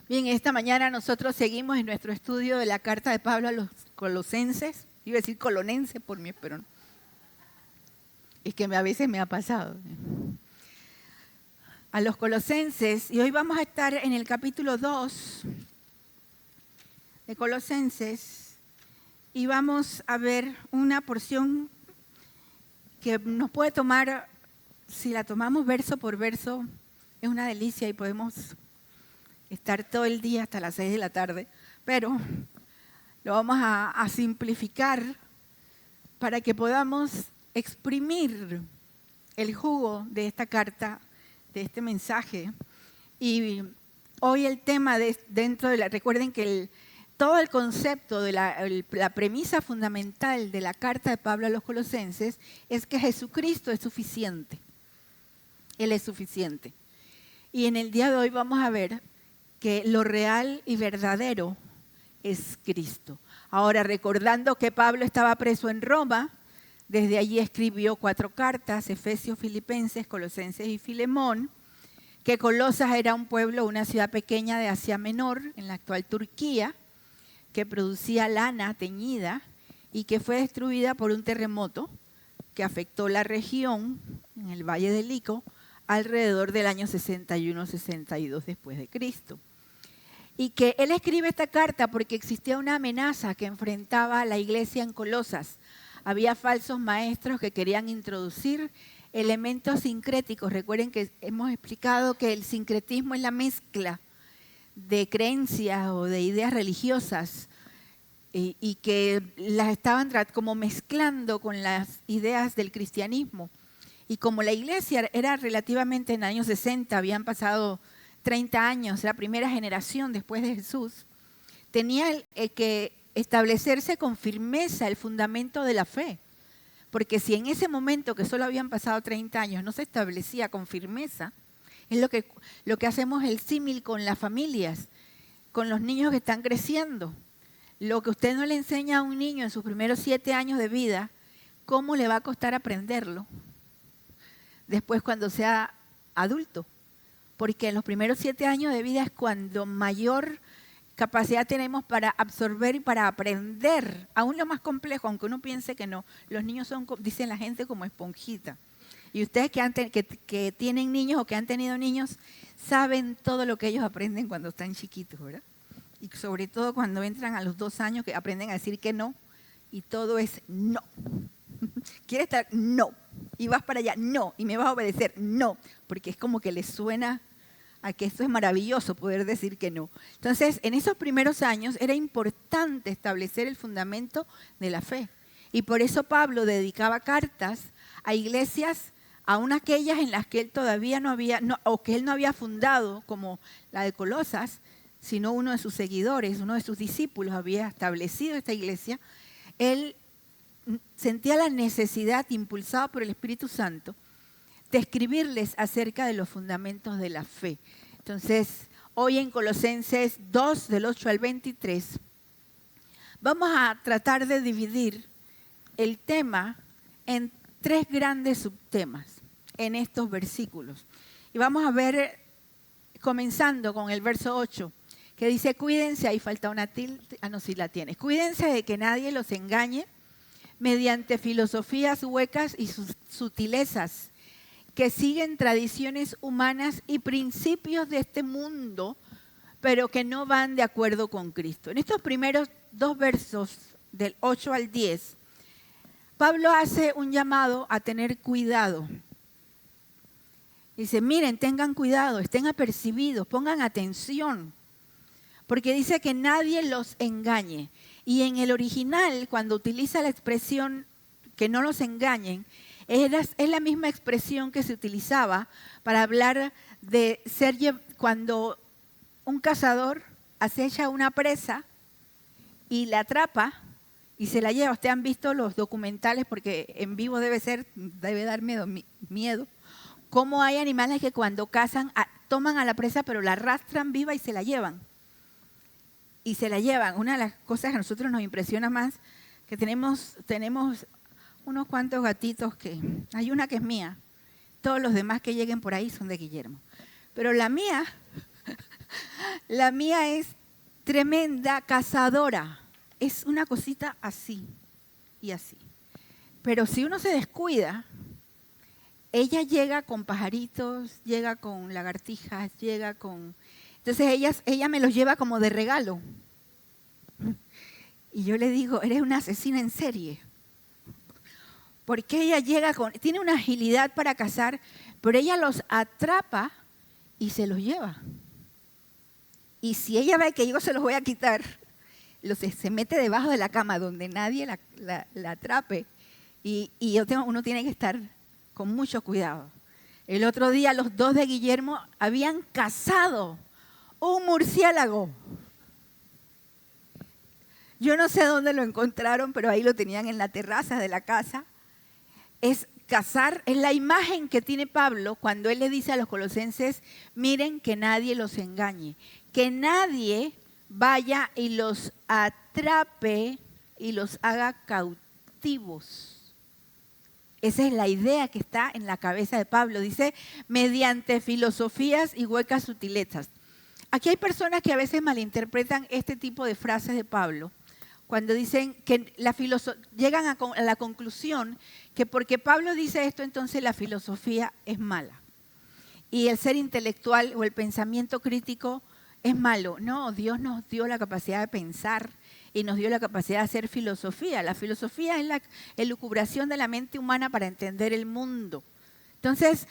Bien, esta mañana nosotros seguimos en nuestro estudio de la carta de Pablo a los colosenses. Iba a decir colonense por mí, pero no. Es que a veces me ha pasado. A los colosenses, y hoy vamos a estar en el capítulo 2 de Colosenses, y vamos a ver una porción que nos puede tomar, si la tomamos verso por verso, es una delicia y podemos estar todo el día hasta las 6 de la tarde, pero lo vamos a simplificar para que podamos exprimir el jugo de esta carta, de este mensaje. Y hoy el tema recuerden que todo el concepto de la premisa fundamental de la carta de Pablo a los colosenses es que Jesucristo es suficiente. Él es suficiente. Y en el día de hoy vamos a ver que lo real y verdadero es Cristo. Ahora, recordando que Pablo estaba preso en Roma, desde allí escribió 4 cartas, Efesios, Filipenses, Colosenses y Filemón, que Colosas era un pueblo, una ciudad pequeña de Asia Menor, en la actual Turquía, que producía lana teñida y que fue destruida por un terremoto que afectó la región en el Valle del Lico alrededor del año 61-62 después de Cristo. Y que él escribe esta carta porque existía una amenaza que enfrentaba a la iglesia en Colosas. Había falsos maestros que querían introducir elementos sincréticos. Recuerden que hemos explicado que el sincretismo es la mezcla de creencias o de ideas religiosas y que las estaban como mezclando con las ideas del cristianismo. Y como la iglesia era relativamente en los años 60, habían pasado 30 años, la primera generación después de Jesús, tenía que establecerse con firmeza el fundamento de la fe. Porque si en ese momento, que solo habían pasado 30 años, no se establecía con firmeza, es lo que hacemos el símil con las familias, con los niños que están creciendo. Lo que usted no le enseña a un niño en sus primeros 7 años de vida, ¿cómo le va a costar aprenderlo después cuando sea adulto? Porque en los primeros 7 años de vida es cuando mayor capacidad tenemos para absorber y para aprender, aún lo más complejo, aunque uno piense que no. Los niños son, dicen la gente, como esponjita. Y ustedes que tienen niños o que han tenido niños, saben todo lo que ellos aprenden cuando están chiquitos, ¿verdad? Y sobre todo cuando entran a los 2 años, que aprenden a decir que no, y todo es no. ¿Quieres estar? No. Y vas para allá, no. Y me vas a obedecer, no. Porque es como que les suena a que esto es maravilloso, poder decir que no. Entonces, en esos primeros años era importante establecer el fundamento de la fe. Y por eso Pablo dedicaba cartas a iglesias, aun aquellas en las que él todavía o que él no había fundado, como la de Colosas, sino uno de sus seguidores, uno de sus discípulos había establecido esta iglesia. Él sentía la necesidad, impulsado por el Espíritu Santo, de escribirles acerca de los fundamentos de la fe. Entonces, hoy en Colosenses 2, del 8 al 23, vamos a tratar de dividir el tema en 3 grandes subtemas en estos versículos. Y vamos a ver, comenzando con el verso 8, que dice, cuídense, ahí falta una tilde, no, sí la tienes, cuídense de que nadie los engañe mediante filosofías huecas y sutilezas, que siguen tradiciones humanas y principios de este mundo, pero que no van de acuerdo con Cristo. En estos primeros 2 versos, del 8 al 10, Pablo hace un llamado a tener cuidado. Dice, miren, tengan cuidado, estén apercibidos, pongan atención, porque dice que nadie los engañe. Y en el original, cuando utiliza la expresión que no los engañen, es la misma expresión que se utilizaba para hablar de cuando un cazador acecha una presa y la atrapa y se la lleva. Ustedes han visto los documentales, porque en vivo debe dar miedo, cómo hay animales que cuando cazan toman a la presa pero la arrastran viva y se la llevan. Y se la llevan. Una de las cosas que a nosotros nos impresiona más, que tenemos unos cuantos gatitos hay una que es mía, todos los demás que lleguen por ahí son de Guillermo, pero la mía La mía es tremenda cazadora. Es una cosita así y así. Pero si uno se descuida, ella llega con pajaritos, llega con lagartijas, llega con... Entonces ella me los lleva como de regalo. Y yo le digo, eres una asesina en serie. Porque ella llega con... Tiene una agilidad para cazar, pero ella los atrapa y se los lleva. Y si ella ve que yo se los voy a quitar, se mete debajo de la cama donde nadie la atrape. Y uno tiene que estar con mucho cuidado. El otro día los dos de Guillermo habían cazado un murciélago. Yo no sé dónde lo encontraron, pero ahí lo tenían en la terraza de la casa. Es cazar, es la imagen que tiene Pablo cuando él le dice a los colosenses, miren que nadie los engañe, que nadie vaya y los atrape y los haga cautivos. Esa es la idea que está en la cabeza de Pablo. Dice, mediante filosofías y huecas sutilezas. Aquí hay personas que a veces malinterpretan este tipo de frases de Pablo, cuando dicen que llegan a la conclusión que porque Pablo dice esto, entonces la filosofía es mala. Y el ser intelectual o el pensamiento crítico es malo. No, Dios nos dio la capacidad de pensar y nos dio la capacidad de hacer filosofía. La filosofía es la elucubración de la mente humana para entender el mundo. Entonces,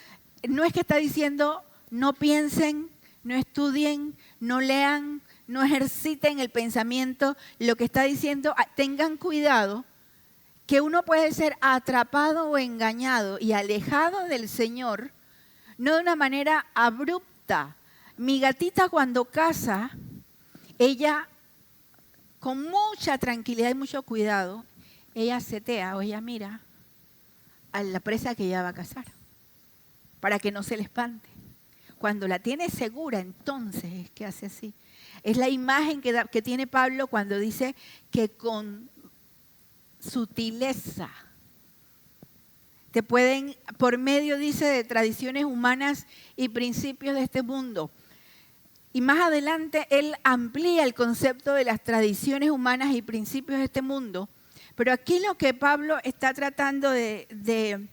no es que está diciendo no piensen, no estudien, no lean, no ejerciten el pensamiento. Lo que está diciendo, tengan cuidado, que uno puede ser atrapado o engañado y alejado del Señor, no de una manera abrupta. Mi gatita cuando caza, ella con mucha tranquilidad y mucho cuidado, ella setea o ella mira a la presa que ella va a cazar, para que no se le espante. Cuando la tiene segura, entonces es que hace así. Es la imagen que tiene Pablo cuando dice que con sutileza te pueden, por medio, dice, de tradiciones humanas y principios de este mundo. Y más adelante él amplía el concepto de las tradiciones humanas y principios de este mundo. Pero aquí lo que Pablo está tratando de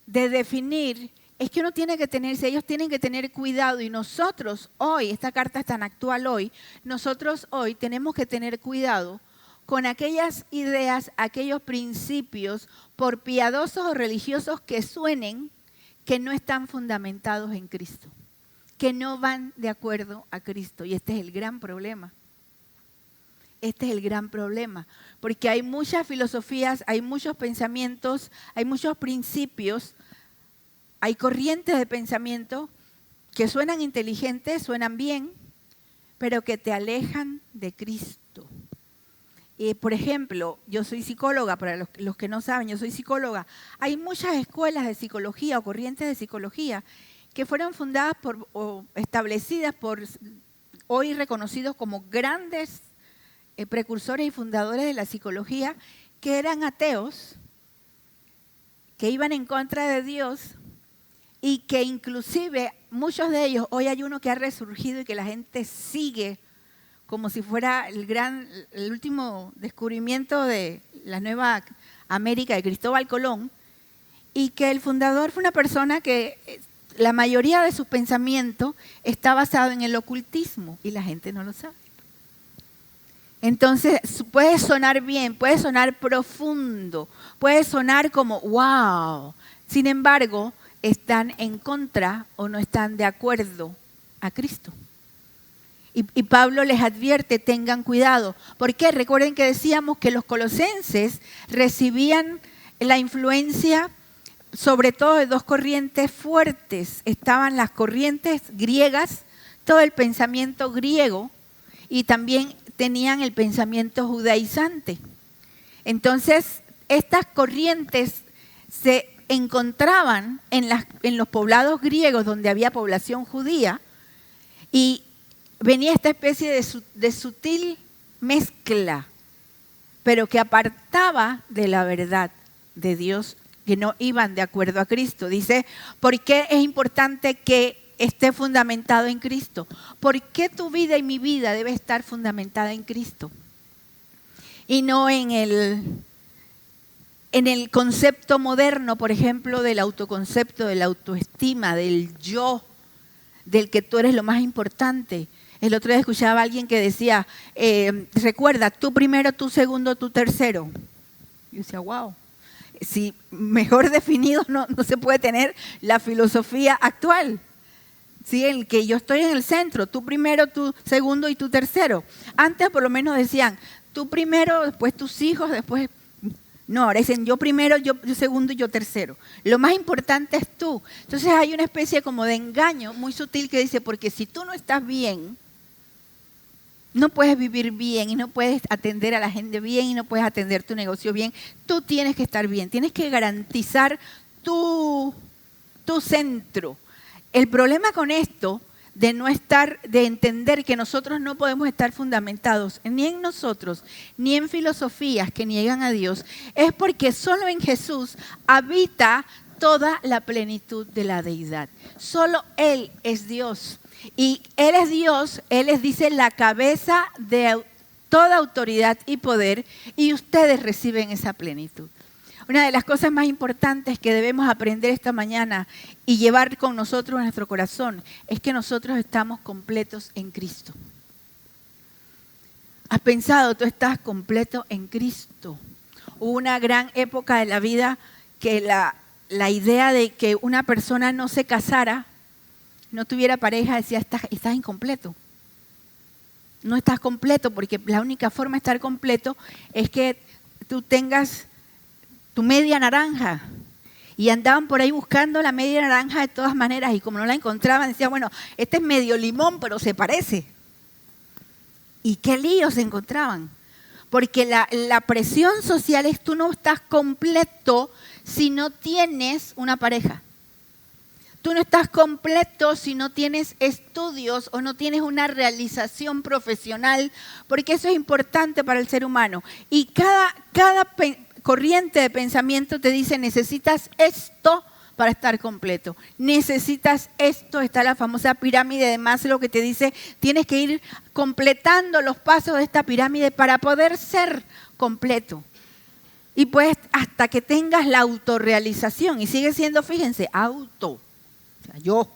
definir es que uno tiene que tenerse, ellos tienen que tener cuidado, y nosotros hoy, esta carta es tan actual hoy, nosotros hoy tenemos que tener cuidado con aquellas ideas, aquellos principios, por piadosos o religiosos que suenen, que no están fundamentados en Cristo, que no van de acuerdo a Cristo. Y este es el gran problema. Este es el gran problema, porque hay muchas filosofías, hay muchos pensamientos, hay muchos principios, hay corrientes de pensamiento que suenan inteligentes, suenan bien, pero que te alejan de Cristo. Por ejemplo, yo soy psicóloga, para los que no saben, yo soy psicóloga. Hay muchas escuelas de psicología o corrientes de psicología que fueron fundadas o establecidas por hoy reconocidos como grandes precursores y fundadores de la psicología, que eran ateos, que iban en contra de Dios, y que inclusive muchos de ellos, hoy hay uno que ha resurgido y que la gente sigue como si fuera el último descubrimiento de la Nueva América de Cristóbal Colón, y que el fundador fue una persona que la mayoría de sus pensamientos está basado en el ocultismo y la gente no lo sabe. Entonces puede sonar bien, puede sonar profundo, puede sonar como wow. Sin embargo, están en contra o no están de acuerdo a Cristo. Y Pablo les advierte, tengan cuidado. ¿Por qué? Recuerden que decíamos que los colosenses recibían la influencia sobre todo de dos corrientes fuertes. Estaban las corrientes griegas, todo el pensamiento griego, y también tenían el pensamiento judaizante. Entonces, estas corrientes se encontraban en los poblados griegos donde había población judía, y venía esta especie de sutil mezcla, pero que apartaba de la verdad de Dios, que no iban de acuerdo a Cristo. Dice, ¿por qué es importante que esté fundamentado en Cristo. ¿Por qué tu vida y mi vida debe estar fundamentada en Cristo? Y no en el concepto moderno, por ejemplo, del autoconcepto, de la autoestima, del yo, del que tú eres lo más importante. El otro día escuchaba a alguien que decía, recuerda, tú primero, tú segundo, tú tercero. Yo decía, wow. Si mejor definido no se puede tener la filosofía actual. ¿Sí? El que yo estoy en el centro, tú primero, tú segundo y tú tercero. Antes por lo menos decían, tú primero, después tus hijos, después... No, ahora dicen yo primero, yo segundo y yo tercero. Lo más importante es tú. Entonces hay una especie como de engaño muy sutil que dice, porque si tú no estás bien, no puedes vivir bien y no puedes atender a la gente bien y no puedes atender tu negocio bien. Tú tienes que estar bien, tienes que garantizar tu centro. El problema con esto de entender que nosotros no podemos estar fundamentados ni en nosotros, ni en filosofías que niegan a Dios, es porque solo en Jesús habita toda la plenitud de la deidad. Solo Él es Dios. Y Él es Dios, Él les dice la cabeza de toda autoridad y poder, y ustedes reciben esa plenitud. Una de las cosas más importantes que debemos aprender esta mañana y llevar con nosotros en nuestro corazón es que nosotros estamos completos en Cristo. ¿Has pensado? Tú estás completo en Cristo. Hubo una gran época de la vida que la idea de que una persona no se casara, no tuviera pareja, decía, estás incompleto. No estás completo porque la única forma de estar completo es que tú tengas tu media naranja. Y andaban por ahí buscando la media naranja de todas maneras y como no la encontraban, decían, bueno, este es medio limón, pero se parece. ¿Y qué líos se encontraban? Porque la presión social es tú no estás completo si no tienes una pareja. Tú no estás completo si no tienes estudios o no tienes una realización profesional, porque eso es importante para el ser humano. Y cada corriente de pensamiento te dice, necesitas esto para estar completo. Necesitas esto, está la famosa pirámide de Maslow que te dice, tienes que ir completando los pasos de esta pirámide para poder ser completo. Y pues hasta que tengas la autorrealización, y sigue siendo, fíjense, yo,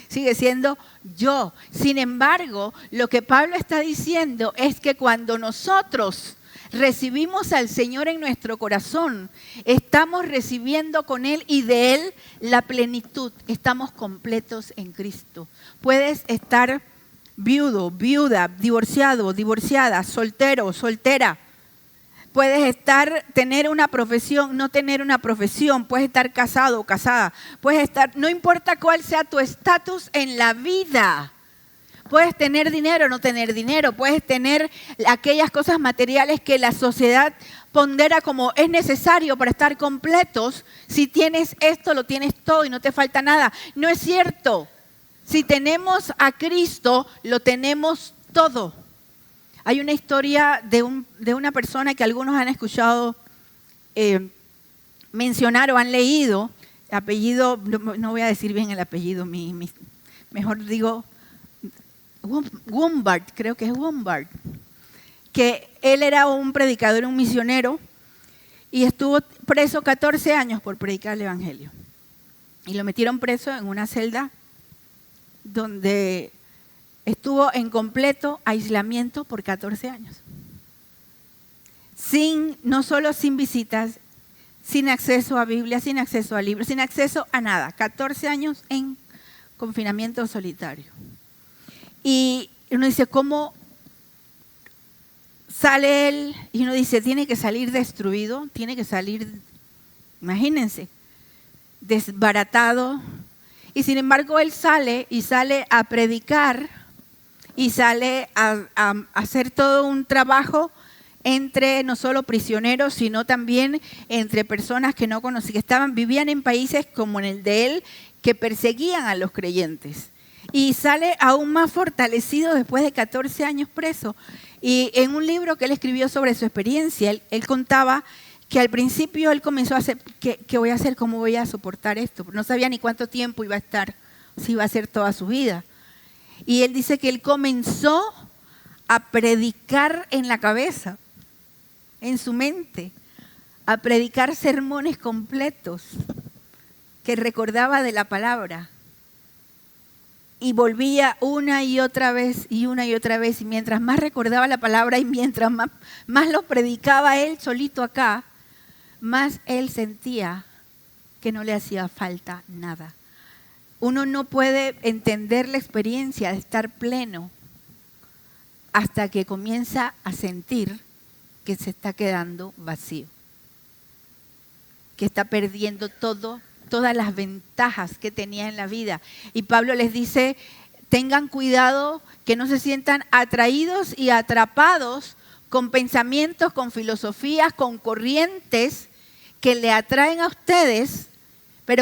sigue siendo yo. Sin embargo, lo que Pablo está diciendo es que cuando nosotros recibimos al Señor en nuestro corazón, estamos recibiendo con Él y de Él la plenitud. Estamos completos en Cristo. Puedes estar viudo, viuda, divorciado, divorciada, soltero, soltera. Puedes tener una profesión, no tener una profesión. Puedes estar casado o casada. Puedes estar, no importa cuál sea tu estatus en la vida. Puedes tener dinero o no tener dinero. Puedes tener aquellas cosas materiales que la sociedad pondera como es necesario para estar completos. Si tienes esto, lo tienes todo y no te falta nada. No es cierto. Si tenemos a Cristo, lo tenemos todo. Hay una historia de una persona que algunos han escuchado mencionar o han leído. Apellido, no voy a decir bien el apellido, mejor digo Wombard, creo que es Wombard. Que él era un predicador, un misionero, y estuvo preso 14 años por predicar el evangelio. Y lo metieron preso en una celda donde estuvo en completo aislamiento por 14 años. No solo sin visitas, sin acceso a Biblia, sin acceso a libros, sin acceso a nada. 14 años en confinamiento solitario. Y uno dice, ¿cómo sale él? Y uno dice, tiene que salir destruido, tiene que salir, imagínense, desbaratado. Y sin embargo él sale a predicar y sale a hacer todo un trabajo entre no solo prisioneros, sino también entre personas que no conocían, que vivían en países como en el de él, que perseguían a los creyentes. Y sale aún más fortalecido después de 14 años preso. Y en un libro que él escribió sobre su experiencia, él contaba que al principio él comenzó a hacer, ¿qué voy a hacer? ¿Cómo voy a soportar esto? No sabía ni cuánto tiempo iba a estar si iba a ser toda su vida. Y él dice que él comenzó a predicar en la cabeza, en su mente, a predicar sermones completos que recordaba de la palabra. Y volvía una y otra vez y una y otra vez. Y mientras más recordaba la palabra y mientras más lo predicaba él solito acá, más él sentía que no le hacía falta nada. Uno no puede entender la experiencia de estar pleno hasta que comienza a sentir que se está quedando vacío, que está perdiendo todas las ventajas que tenía en la vida. Y Pablo les dice, tengan cuidado que no se sientan atraídos y atrapados con pensamientos, con filosofías, con corrientes que le atraen a ustedes,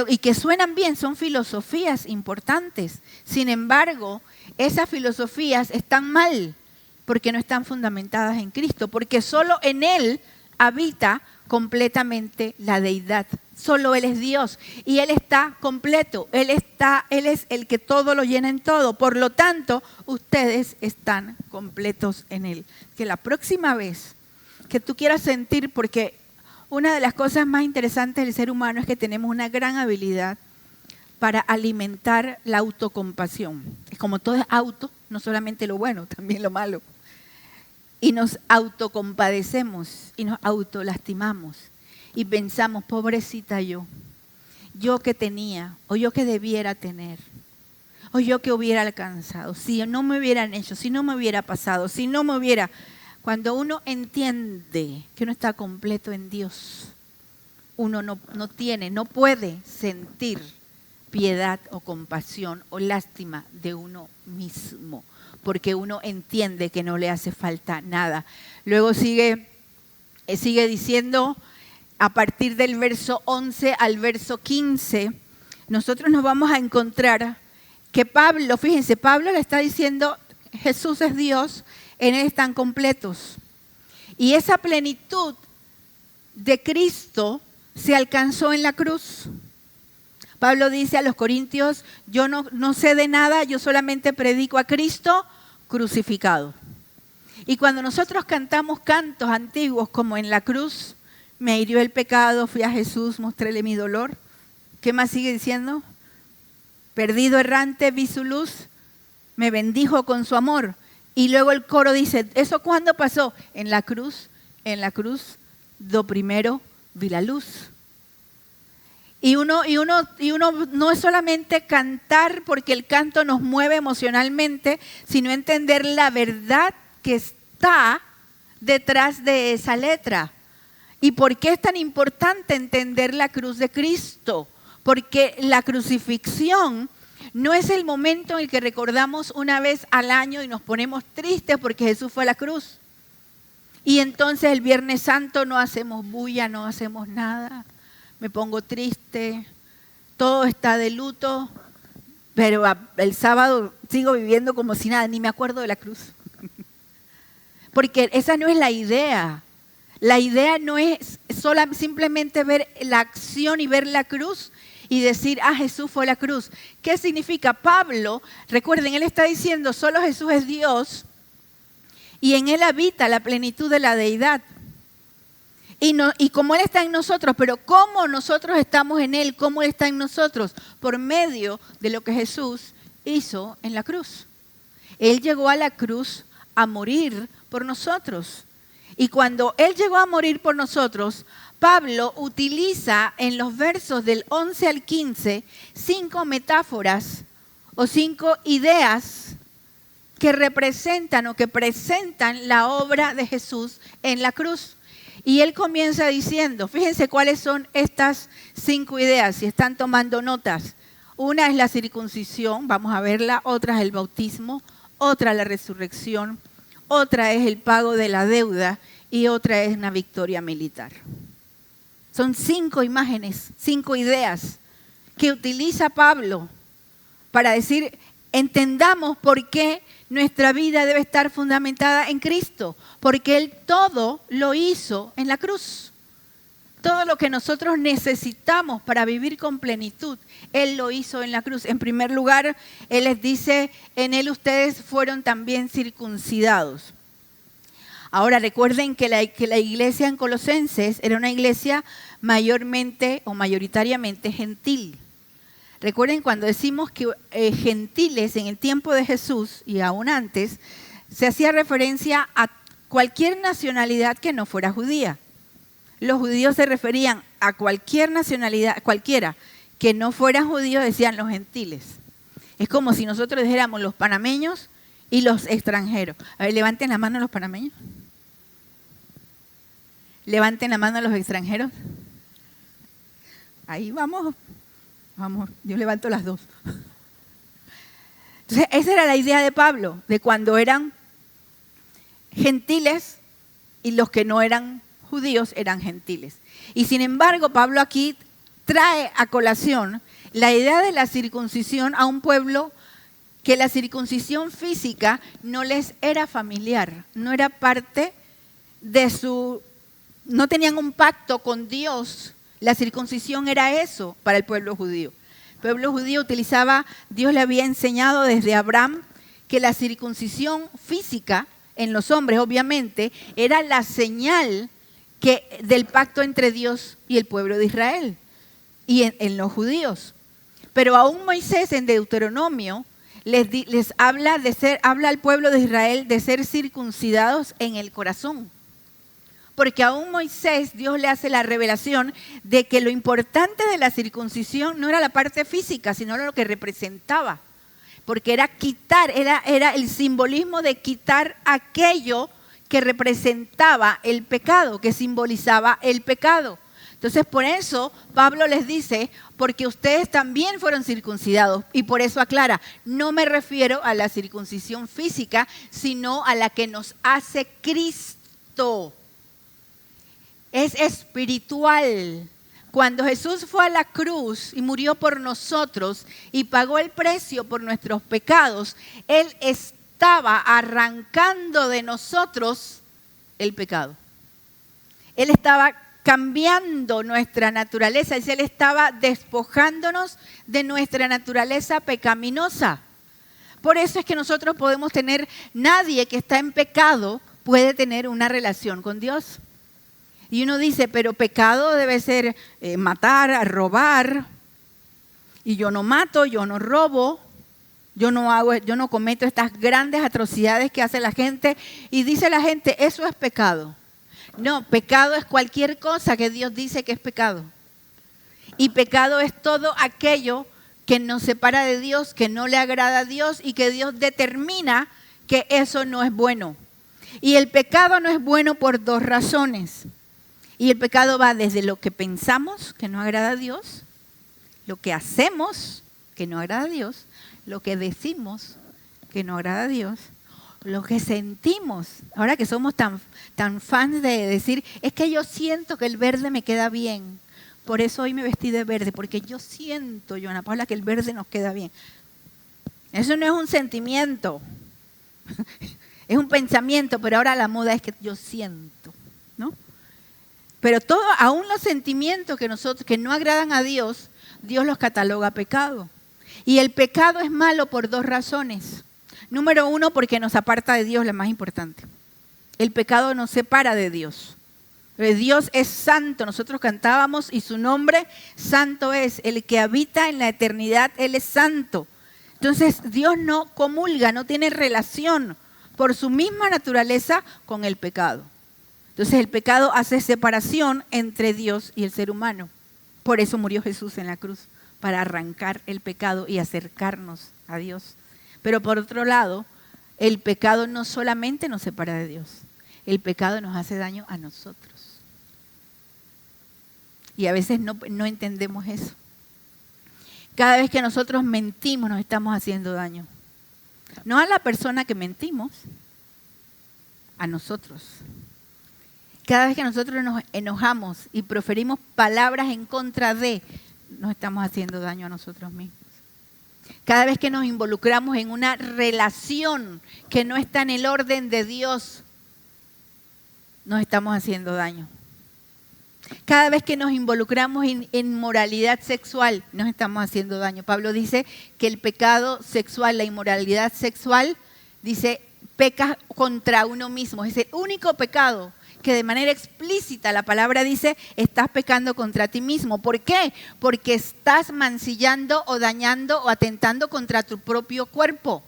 y que suenan bien, son filosofías importantes. Sin embargo, esas filosofías están mal porque no están fundamentadas en Cristo, porque solo en Él habita completamente la deidad. Solo Él es Dios y Él está completo. Él es el que todo lo llena en todo. Por lo tanto, ustedes están completos en Él. Que la próxima vez que tú quieras sentir, porque una de las cosas más interesantes del ser humano es que tenemos una gran habilidad para alimentar la autocompasión. Es como todo es auto, no solamente lo bueno, también lo malo. Y nos autocompadecemos y nos autolastimamos y pensamos, pobrecita yo que tenía, o yo que debiera tener, o yo que hubiera alcanzado, si no me hubieran hecho, si no me hubiera pasado, si no me hubiera... Cuando uno entiende que uno está completo en Dios, uno no puede sentir piedad o compasión o lástima de uno mismo, porque uno entiende que no le hace falta nada. Luego sigue diciendo, a partir del verso 11 al verso 15, nosotros nos vamos a encontrar que Pablo, fíjense, Pablo le está diciendo, Jesús es Dios, en Él están completos. Y esa plenitud de Cristo se alcanzó en la cruz. Pablo dice a los corintios, yo no sé de nada, yo solamente predico a Cristo crucificado. Y cuando nosotros cantamos cantos antiguos como en la cruz, me hirió el pecado, fui a Jesús, mostréle mi dolor. ¿Qué más sigue diciendo? Perdido errante, vi su luz, me bendijo con su amor. Y luego el coro dice, ¿eso cuándo pasó? En la cruz, do primero vi la luz. Y uno no es solamente cantar porque el canto nos mueve emocionalmente, sino entender la verdad que está detrás de esa letra. ¿Y por qué es tan importante entender la cruz de Cristo? Porque la crucifixión no es el momento en el que recordamos una vez al año y nos ponemos tristes porque Jesús fue a la cruz. Y entonces el Viernes Santo no hacemos bulla, no hacemos nada. Me pongo triste, todo está de luto, pero el sábado sigo viviendo como si nada, ni me acuerdo de la cruz. Porque esa no es la idea. La idea no es simplemente ver la acción y ver la cruz y decir, Jesús fue a la cruz. ¿Qué significa? Pablo, recuerden, él está diciendo, solo Jesús es Dios y en Él habita la plenitud de la deidad. Y como Él está en nosotros, pero ¿cómo nosotros estamos en Él? ¿Cómo Él está en nosotros? Por medio de lo que Jesús hizo en la cruz. Él llegó a la cruz a morir por nosotros. Y cuando Él llegó a morir por nosotros, Pablo utiliza en los versos del 11 al 15 5 metáforas o 5 ideas que representan o que presentan la obra de Jesús en la cruz. Y él comienza diciendo, fíjense cuáles son estas 5 ideas, si están tomando notas. Una es la circuncisión, vamos a verla, otra es el bautismo, otra la resurrección, otra es el pago de la deuda y otra es una victoria militar. Son 5 imágenes, 5 ideas que utiliza Pablo para decir, entendamos por qué nuestra vida debe estar fundamentada en Cristo, porque Él todo lo hizo en la cruz. Todo lo que nosotros necesitamos para vivir con plenitud, Él lo hizo en la cruz. En primer lugar, Él les dice, en Él ustedes fueron también circuncidados. Ahora recuerden que la iglesia en Colosenses era una iglesia mayormente o mayoritariamente gentil. Recuerden cuando decimos que gentiles en el tiempo de Jesús y aún antes, se hacía referencia a cualquier nacionalidad que no fuera judía. Los judíos se referían a cualquier nacionalidad, cualquiera que no fuera judío, decían los gentiles. Es como si nosotros dijéramos los panameños y los extranjeros. A ver, levanten la mano los panameños. Levanten la mano los extranjeros. Ahí vamos. Vamos, yo levanto las dos. Entonces, esa era la idea de Pablo, de cuando eran gentiles y los que no eran judíos eran gentiles. Y sin embargo, Pablo aquí trae a colación la idea de la circuncisión a un pueblo que la circuncisión física no les era familiar, no era parte de su, no tenían un pacto con Dios. La circuncisión era eso para el pueblo judío. El pueblo judío utilizaba, Dios le había enseñado desde Abraham que la circuncisión física en los hombres, obviamente, era la señal del pacto entre Dios y el pueblo de Israel y en los judíos. Pero aún Moisés en Deuteronomio les habla al pueblo de Israel de ser circuncidados en el corazón. Porque aún Moisés, Dios le hace la revelación de que lo importante de la circuncisión no era la parte física, sino lo que representaba. Porque era quitar, era el simbolismo de quitar aquello que representaba el pecado, que simbolizaba el pecado. Entonces, por eso Pablo les dice, porque ustedes también fueron circuncidados. Y por eso aclara, no me refiero a la circuncisión física, sino a la que nos hace Cristo. Es espiritual. Cuando Jesús fue a la cruz y murió por nosotros y pagó el precio por nuestros pecados, Él estaba arrancando de nosotros el pecado. Él estaba cambiando nuestra naturaleza, Él estaba despojándonos de nuestra naturaleza pecaminosa. Por eso es que nosotros podemos tener, nadie que está en pecado puede tener una relación con Dios. Y uno dice, pero pecado debe ser matar, robar. Y yo no mato, yo no robo, yo no cometo estas grandes atrocidades que hace la gente. Y dice la gente, eso es pecado. No, pecado es cualquier cosa que Dios dice que es pecado. Y pecado es todo aquello que nos separa de Dios, que no le agrada a Dios y que Dios determina que eso no es bueno. Y el pecado no es bueno por dos razones. Y el pecado va desde lo que pensamos, que no agrada a Dios, lo que hacemos, que no agrada a Dios, lo que decimos, que no agrada a Dios, lo que sentimos. Ahora que somos tan fans de decir, es que yo siento que el verde me queda bien, por eso hoy me vestí de verde, porque yo siento, Joana Paula, que el verde nos queda bien. Eso no es un sentimiento, es un pensamiento, pero ahora la moda es que yo siento, ¿no? Pero aún los sentimientos que no agradan a Dios, Dios los cataloga pecado. Y el pecado es malo por dos razones. Número uno, porque nos aparta de Dios, la más importante. El pecado nos separa de Dios. Dios es santo, nosotros cantábamos y su nombre santo es. El que habita en la eternidad, Él es santo. Entonces Dios no comulga, no tiene relación por su misma naturaleza con el pecado. Entonces el pecado hace separación entre Dios y el ser humano. Por eso murió Jesús en la cruz, para arrancar el pecado y acercarnos a Dios. Pero por otro lado, el pecado no solamente nos separa de Dios, el pecado nos hace daño a nosotros. Y a veces no entendemos eso. Cada vez que nosotros mentimos nos estamos haciendo daño. No a la persona que mentimos, a nosotros. Cada vez que nosotros nos enojamos y proferimos palabras en contra de, nos estamos haciendo daño a nosotros mismos. Cada vez que nos involucramos en una relación que no está en el orden de Dios, nos estamos haciendo daño. Cada vez que nos involucramos en moralidad sexual, nos estamos haciendo daño. Pablo dice que el pecado sexual, la inmoralidad sexual, dice, peca contra uno mismo. Es el único pecado que de manera explícita la palabra dice, estás pecando contra ti mismo. ¿Por qué? Porque estás mancillando o dañando o atentando contra tu propio cuerpo.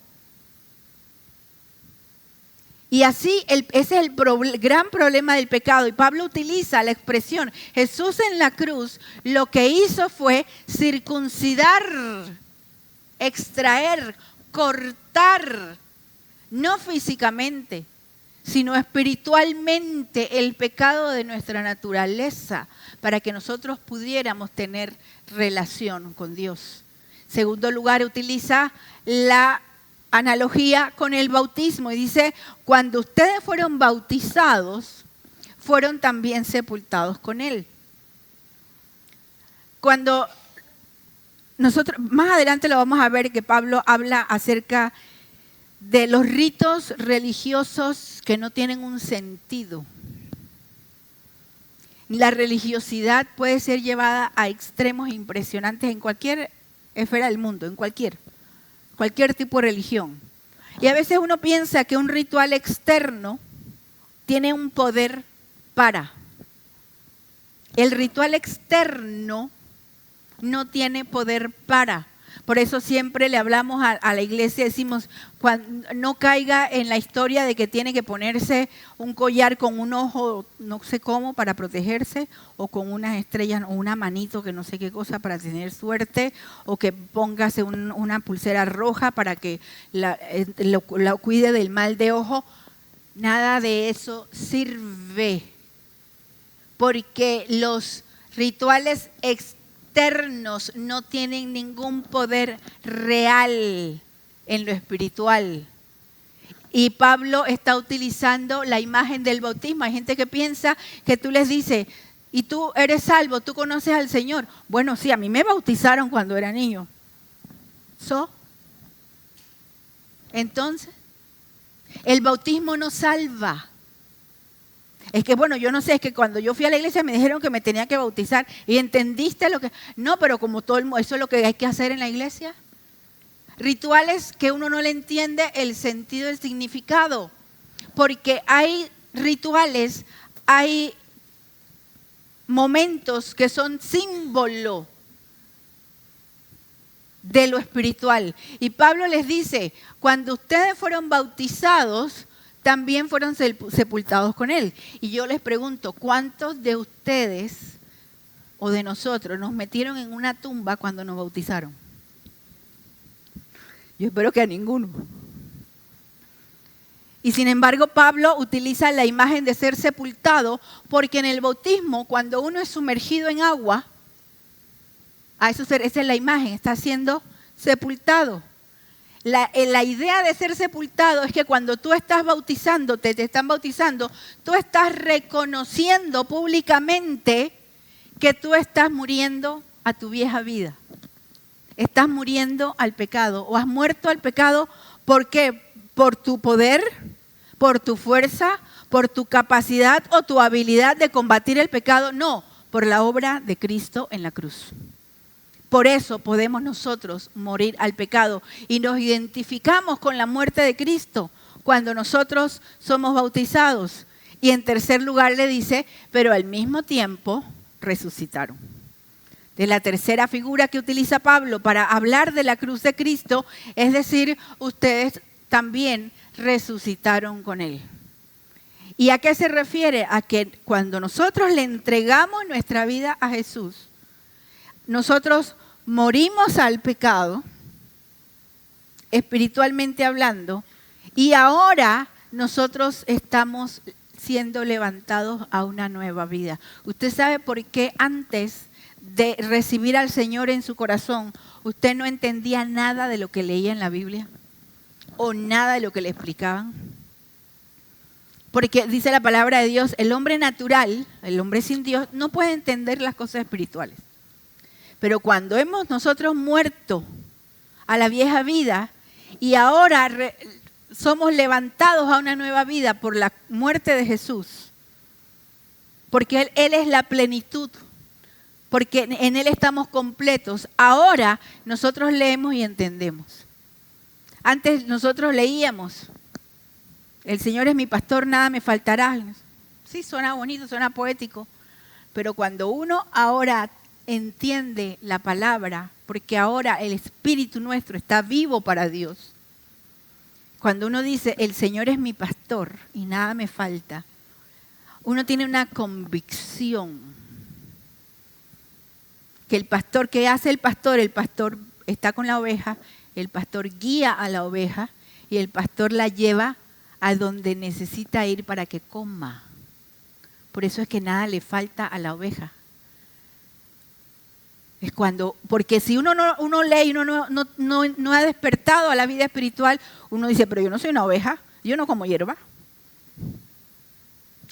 Y así, ese es el gran problema del pecado. Y Pablo utiliza la expresión, Jesús en la cruz lo que hizo fue circuncidar, extraer, cortar, no físicamente, sino espiritualmente el pecado de nuestra naturaleza, para que nosotros pudiéramos tener relación con Dios. En segundo lugar, utiliza la analogía con el bautismo y dice, cuando ustedes fueron bautizados, fueron también sepultados con Él. Cuando nosotros, más adelante lo vamos a ver que Pablo habla acerca de los ritos religiosos que no tienen un sentido. La religiosidad puede ser llevada a extremos impresionantes en cualquier esfera del mundo, en cualquier tipo de religión. Y a veces uno piensa que un ritual externo tiene un poder para. El ritual externo no tiene poder para. Por eso siempre le hablamos a la iglesia, decimos, no caiga en la historia de que tiene que ponerse un collar con un ojo, no sé cómo, para protegerse, o con unas estrellas o una manito que no sé qué cosa para tener suerte, o que póngase una pulsera roja para que lo cuide del mal de ojo. Nada de eso sirve, porque los rituales externos no tienen ningún poder real en lo espiritual. Y Pablo está utilizando la imagen del bautismo. Hay gente que piensa que tú les dices, y tú eres salvo, tú conoces al Señor. Bueno, sí, a mí me bautizaron cuando era niño. Entonces, el bautismo no salva. Es que bueno, yo no sé, es que cuando yo fui a la iglesia me dijeron que me tenía que bautizar y entendiste lo que... No, pero como todo el mundo, eso es lo que hay que hacer en la iglesia. Rituales que uno no le entiende el sentido, el significado. Porque hay rituales, hay momentos que son símbolo de lo espiritual. Y Pablo les dice, cuando ustedes fueron bautizados, también fueron sepultados con Él. Y yo les pregunto, ¿cuántos de ustedes o de nosotros nos metieron en una tumba cuando nos bautizaron? Yo espero que a ninguno. Y sin embargo, Pablo utiliza la imagen de ser sepultado porque en el bautismo, cuando uno es sumergido en agua, esa es la imagen, está siendo sepultado. La idea de ser sepultado es que cuando tú estás bautizándote, te están bautizando, tú estás reconociendo públicamente que tú estás muriendo a tu vieja vida. Estás muriendo al pecado o has muerto al pecado. ¿Por qué? Por tu poder, por tu fuerza, por tu capacidad o tu habilidad de combatir el pecado. No, por la obra de Cristo en la cruz. Por eso podemos nosotros morir al pecado y nos identificamos con la muerte de Cristo cuando nosotros somos bautizados. Y en tercer lugar le dice, pero al mismo tiempo resucitaron. De la tercera figura que utiliza Pablo para hablar de la cruz de Cristo, es decir, ustedes también resucitaron con Él. ¿Y a qué se refiere? A que cuando nosotros le entregamos nuestra vida a Jesús, nosotros morimos al pecado, espiritualmente hablando, y ahora nosotros estamos siendo levantados a una nueva vida. ¿Usted sabe por qué antes de recibir al Señor en su corazón, usted no entendía nada de lo que leía en la Biblia? ¿O nada de lo que le explicaban? Porque dice la palabra de Dios, el hombre natural, el hombre sin Dios, no puede entender las cosas espirituales. Pero cuando hemos nosotros muerto a la vieja vida y ahora somos levantados a una nueva vida por la muerte de Jesús, porque Él es la plenitud, porque en Él estamos completos. Ahora nosotros leemos y entendemos. Antes nosotros leíamos, el Señor es mi pastor, nada me faltará. Sí, suena bonito, suena poético, pero cuando uno ahora entiende la palabra, porque ahora el espíritu nuestro está vivo para Dios, cuando uno dice, el Señor es mi pastor y nada me falta, uno tiene una convicción que el pastor, ¿qué hace el pastor? El pastor está con la oveja, el pastor guía a la oveja y el pastor la lleva a donde necesita ir para que coma. Por eso es que nada le falta a la oveja. Es cuando, porque si uno lee y uno no ha despertado a la vida espiritual, uno dice, pero yo no soy una oveja, yo no como hierba.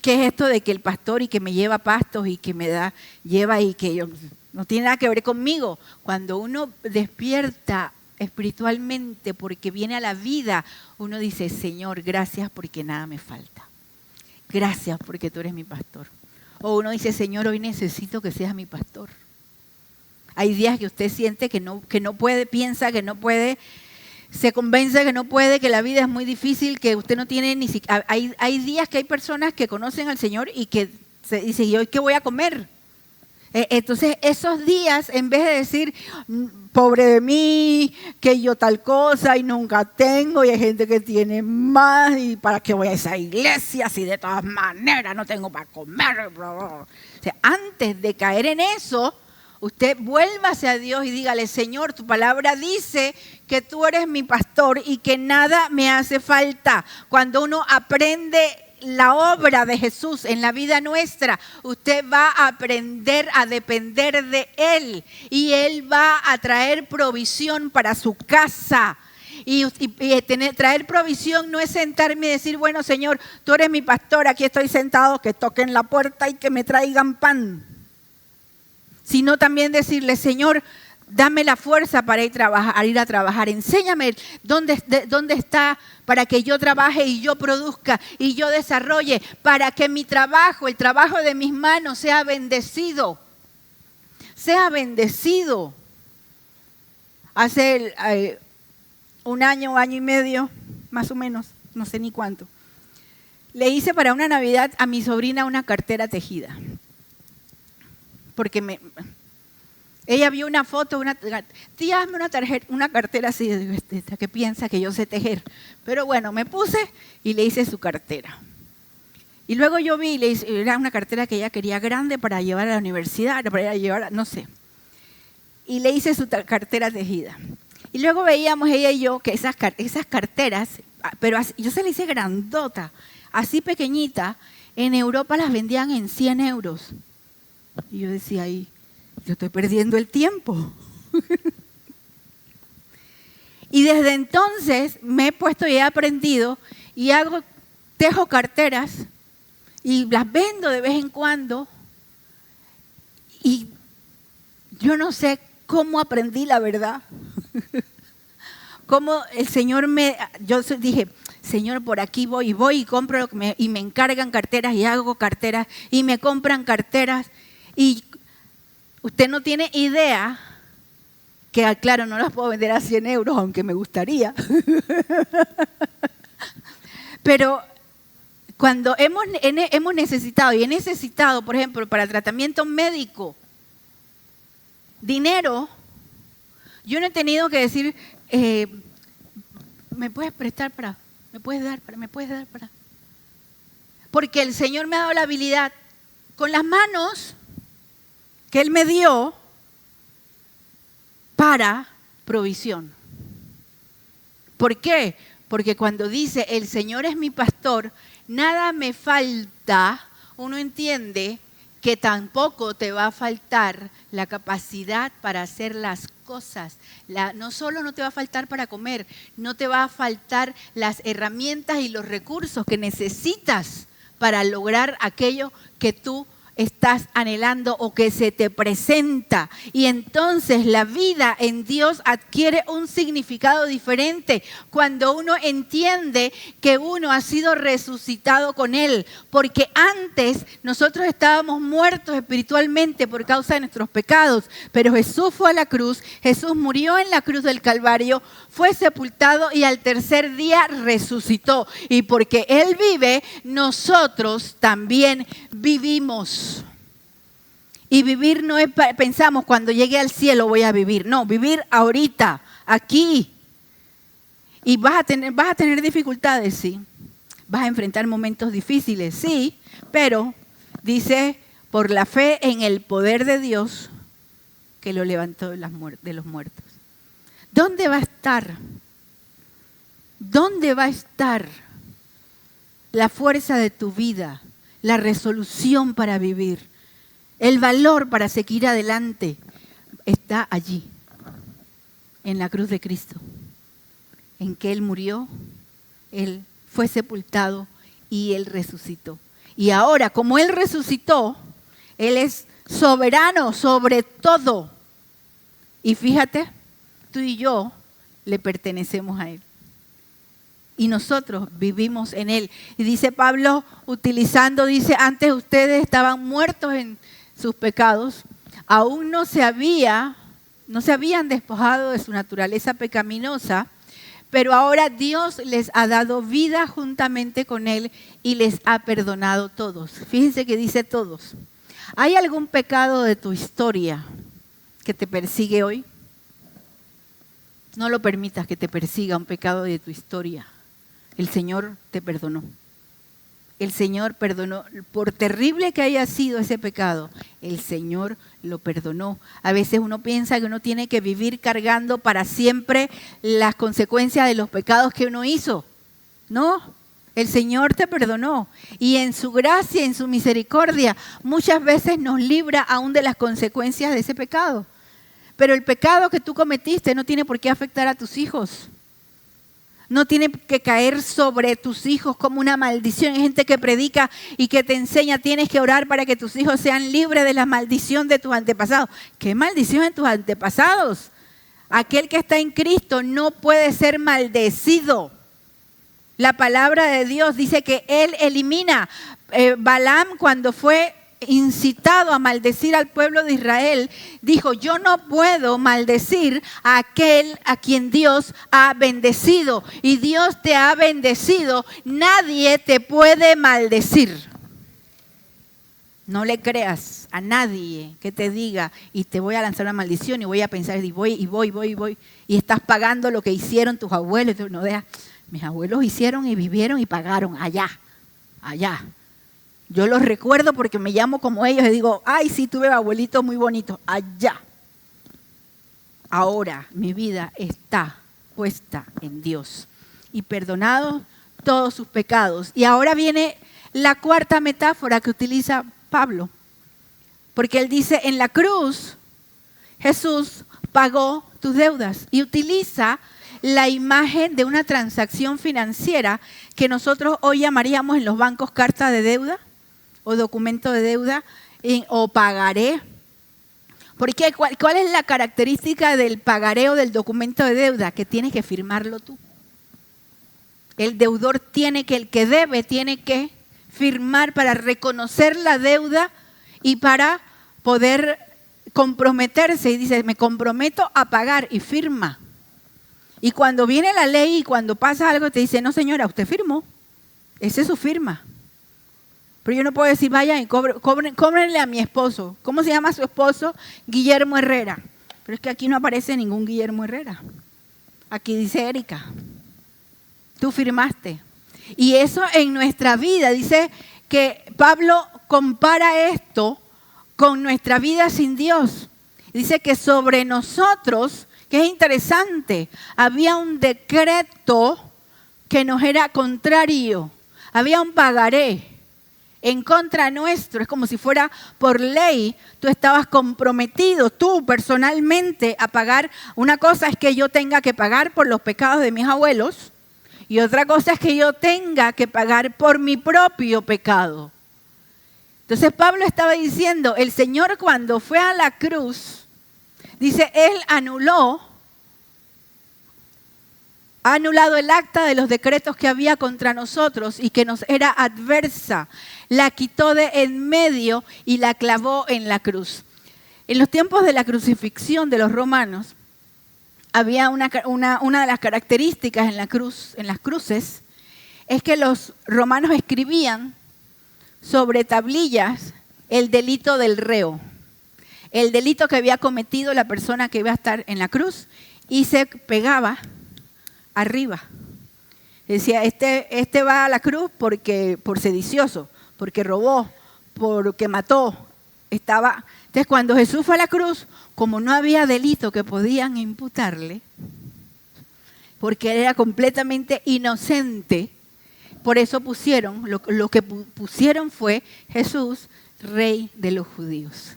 ¿Qué es esto de que el pastor y que me lleva pastos y que me lleva y que yo, no tiene nada que ver conmigo? Cuando uno despierta espiritualmente porque viene a la vida, uno dice, Señor, gracias porque nada me falta. Gracias porque tú eres mi pastor. O uno dice, Señor, hoy necesito que seas mi pastor. Hay días que usted siente que no puede, piensa que no puede, se convence que no puede, que la vida es muy difícil, que usted no tiene ni siquiera... Hay días que hay personas que conocen al Señor y que se dicen, ¿y hoy qué voy a comer? Entonces, esos días, en vez de decir, pobre de mí, que yo tal cosa y nunca tengo, y hay gente que tiene más, y para qué voy a esa iglesia si de todas maneras no tengo para comer. O sea, antes de caer en eso, usted vuélvase a Dios y dígale, Señor, tu palabra dice que tú eres mi pastor y que nada me hace falta. Cuando uno aprende la obra de Jesús en la vida nuestra, usted va a aprender a depender de Él y Él va a traer provisión para su casa. Y traer provisión no es sentarme y decir, bueno, Señor, tú eres mi pastor, aquí estoy sentado, que toquen la puerta y que me traigan pan. Sino también decirle, Señor, dame la fuerza para ir a trabajar. Enséñame dónde está para que yo trabaje y yo produzca y yo desarrolle, para que mi trabajo, el trabajo de mis manos sea bendecido. Sea bendecido. Hace un año y medio, más o menos, no sé ni cuánto, le hice para una Navidad a mi sobrina una cartera tejida. Porque ella vio una foto, tía, hazme una cartera así, que piensa que yo sé tejer. Pero bueno, me puse y le hice su cartera. Y luego yo vi, era una cartera que ella quería grande para llevar a la universidad, para llevar, no sé. Y le hice su cartera tejida. Y luego veíamos ella y yo que esas carteras, pero yo se la hice grandota, así pequeñita, en Europa las vendían en 100 euros. Y yo decía ahí, yo estoy perdiendo el tiempo. Y desde entonces me he puesto y he aprendido y tejo carteras y las vendo de vez en cuando. Y yo no sé cómo aprendí la verdad. Cómo el Señor yo dije, Señor, por aquí voy y compro y me encargan carteras y hago carteras y me compran carteras. Y usted no tiene idea que, claro, no las puedo vender a 100 euros, aunque me gustaría. Pero cuando hemos necesitado, y he necesitado, por ejemplo, para tratamiento médico, dinero, yo no he tenido que decir, ¿me puedes prestar para? ¿Me puedes dar para? Porque el Señor me ha dado la habilidad con las manos que Él me dio para provisión. ¿Por qué? Porque cuando dice, el Señor es mi pastor, nada me falta, uno entiende que tampoco te va a faltar la capacidad para hacer las cosas. No solo no te va a faltar para comer, no te va a faltar las herramientas y los recursos que necesitas para lograr aquello que tú estás anhelando o que se te presenta. Y entonces la vida en Dios adquiere un significado diferente cuando uno entiende que uno ha sido resucitado con Él. Porque antes nosotros estábamos muertos espiritualmente por causa de nuestros pecados. Pero Jesús fue a la cruz, Jesús murió en la cruz del Calvario, fue sepultado y al tercer día resucitó. Y porque Él vive, nosotros también vivimos. Y vivir no es, pensamos, cuando llegue al cielo voy a vivir. No, vivir ahorita, aquí. Y vas a tener dificultades, sí. Vas a enfrentar momentos difíciles, sí. Pero dice, por la fe en el poder de Dios, que lo levantó de los muertos. ¿Dónde va a estar? ¿Dónde va a estar la fuerza de tu vida? La resolución para vivir, el valor para seguir adelante, está allí, en la cruz de Cristo, en que Él murió, Él fue sepultado y Él resucitó. Y ahora, como Él resucitó, Él es soberano sobre todo. Y fíjate, tú y yo le pertenecemos a Él. Y nosotros vivimos en Él. Y dice Pablo, dice, antes ustedes estaban muertos en sus pecados, aún no se habían despojado de su naturaleza pecaminosa, pero ahora Dios les ha dado vida juntamente con Él y les ha perdonado todos. Fíjense que dice todos. ¿Hay algún pecado de tu historia que te persigue hoy? No lo permitas que te persiga un pecado de tu historia. El Señor te perdonó. El Señor perdonó. Por terrible que haya sido ese pecado, el Señor lo perdonó. A veces uno piensa que uno tiene que vivir cargando para siempre las consecuencias de los pecados que uno hizo. No, el Señor te perdonó. Y en su gracia, en su misericordia, muchas veces nos libra aún de las consecuencias de ese pecado. Pero el pecado que tú cometiste no tiene por qué afectar a tus hijos. No tiene que caer sobre tus hijos como una maldición. Hay gente que predica y que te enseña, tienes que orar para que tus hijos sean libres de la maldición de tus antepasados. ¿Qué maldición en tus antepasados? Aquel que está en Cristo no puede ser maldecido. La palabra de Dios dice que Él elimina. Balaam, cuando fue incitado a maldecir al pueblo de Israel, dijo, yo no puedo maldecir a aquel a quien Dios ha bendecido. Y Dios te ha bendecido, nadie te puede maldecir. No le creas a nadie que te diga, y te voy a lanzar una maldición y voy a pensar, y voy, y estás pagando lo que hicieron tus abuelos. No dejas, mis abuelos hicieron y vivieron y pagaron allá. Yo los recuerdo porque me llamo como ellos y digo, ay, sí, tuve abuelitos muy bonitos, allá. Ahora mi vida está puesta en Dios y perdonados todos sus pecados. Y ahora viene la cuarta metáfora que utiliza Pablo, porque él dice, en la cruz Jesús pagó tus deudas y utiliza la imagen de una transacción financiera que nosotros hoy llamaríamos en los bancos carta de deuda o documento de deuda o pagaré. Porque ¿cuál es la característica del pagaré o del documento de deuda? Que tienes que firmarlo tú. El deudor el que debe tiene que firmar para reconocer la deuda y para poder comprometerse. Y dice, me comprometo a pagar y firma. Y cuando viene la ley y cuando pasa algo te dice, no señora, usted firmó. Esa es su firma. Pero yo no puedo decir, vayan y cóbrenle a mi esposo. ¿Cómo se llama su esposo? Guillermo Herrera. Pero es que aquí no aparece ningún Guillermo Herrera. Aquí dice Erika. Tú firmaste. Y eso en nuestra vida, dice que Pablo compara esto con nuestra vida sin Dios. Dice que sobre nosotros, que es interesante, había un decreto que nos era contrario. Había un pagaré en contra nuestro. Es como si fuera por ley. Tú estabas comprometido, tú personalmente, a pagar. Una cosa es que yo tenga que pagar por los pecados de mis abuelos y otra cosa es que yo tenga que pagar por mi propio pecado. Entonces Pablo estaba diciendo, el Señor cuando fue a la cruz, dice, Él ha anulado el acta de los decretos que había contra nosotros y que nos era adversa. La quitó de en medio y la clavó en la cruz. En los tiempos de la crucifixión de los romanos, había una de las características en las cruces, es que los romanos escribían sobre tablillas el delito del reo, el delito que había cometido la persona que iba a estar en la cruz, y se pegaba arriba. Decía, este va a la cruz por sedicioso, porque robó, porque mató. Entonces, cuando Jesús fue a la cruz, como no había delito que podían imputarle, porque él era completamente inocente, por eso lo que pusieron fue Jesús, Rey de los judíos.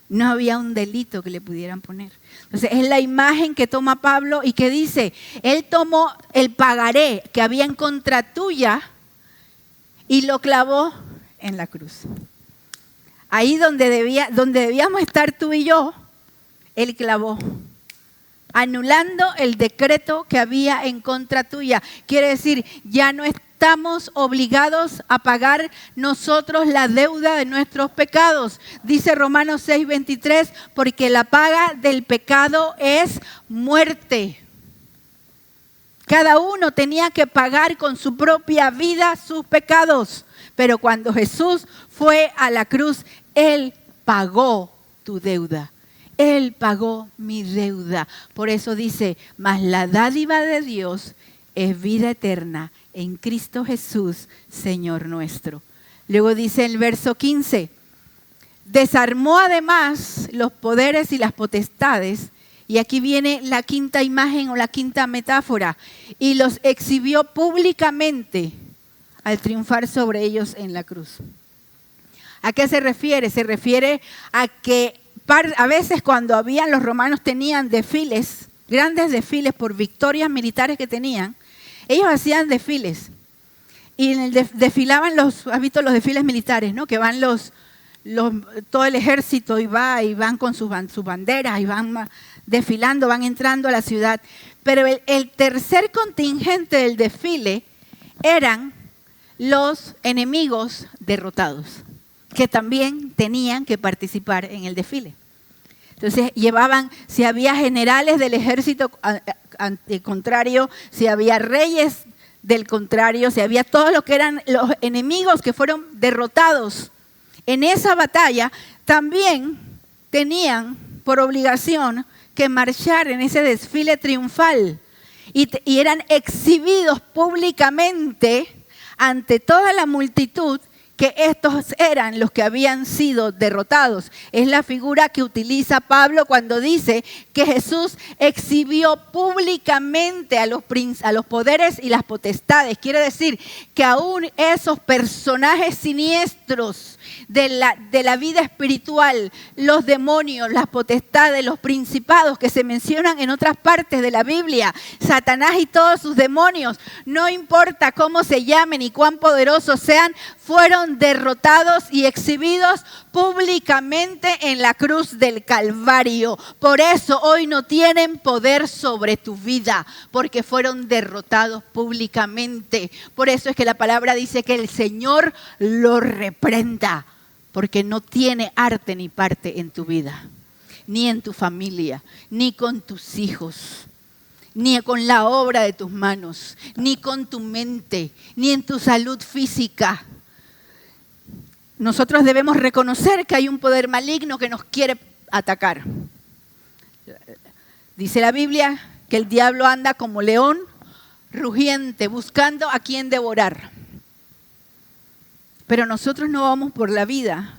No había un delito que le pudieran poner. Entonces es la imagen que toma Pablo y que dice, Él tomó el pagaré que había en contra tuya y lo clavó en la cruz. Ahí donde debíamos estar tú y yo, Él clavó, anulando el decreto que había en contra tuya. Quiere decir, ya no estamos obligados a pagar nosotros la deuda de nuestros pecados. Dice Romanos 6:23, porque la paga del pecado es muerte. Cada uno tenía que pagar con su propia vida sus pecados. Pero cuando Jesús fue a la cruz, Él pagó tu deuda. Él pagó mi deuda. Por eso dice, mas la dádiva de Dios es vida eterna en Cristo Jesús, Señor nuestro. Luego dice el verso 15, desarmó además los poderes y las potestades, y aquí viene la quinta imagen o la quinta metáfora, y los exhibió públicamente al triunfar sobre ellos en la cruz. ¿A qué se refiere? Se refiere a que a veces cuando los romanos tenían desfiles, grandes desfiles por victorias militares que tenían, ellos hacían desfiles y desfilaban ¿has visto los desfiles militares, no? Que van todo el ejército y van con sus banderas y van desfilando, van entrando a la ciudad. Pero el tercer contingente del desfile eran los enemigos derrotados, que también tenían que participar en el desfile. Entonces si había generales del ejército contrario, si había reyes del contrario, si había todos los que eran los enemigos que fueron derrotados en esa batalla, también tenían por obligación que marchar en ese desfile triunfal y eran exhibidos públicamente ante toda la multitud que estos eran los que habían sido derrotados. Es la figura que utiliza Pablo cuando dice que Jesús exhibió públicamente a los poderes y las potestades. Quiere decir que aún esos personajes siniestros de la vida espiritual, los demonios, las potestades, los principados que se mencionan en otras partes de la Biblia, Satanás y todos sus demonios, no importa cómo se llamen y cuán poderosos sean, fueron derrotados y exhibidos públicamente en la cruz del Calvario. Por eso hoy no tienen poder sobre tu vida, porque fueron derrotados públicamente. Por eso es que la palabra dice que el Señor lo reprenda, porque no tiene arte ni parte en tu vida, ni en tu familia, ni con tus hijos, ni con la obra de tus manos, ni con tu mente, ni en tu salud física. Nosotros debemos reconocer que hay un poder maligno que nos quiere atacar. Dice la Biblia que el diablo anda como león rugiente, buscando a quien devorar. Pero nosotros no vamos por la vida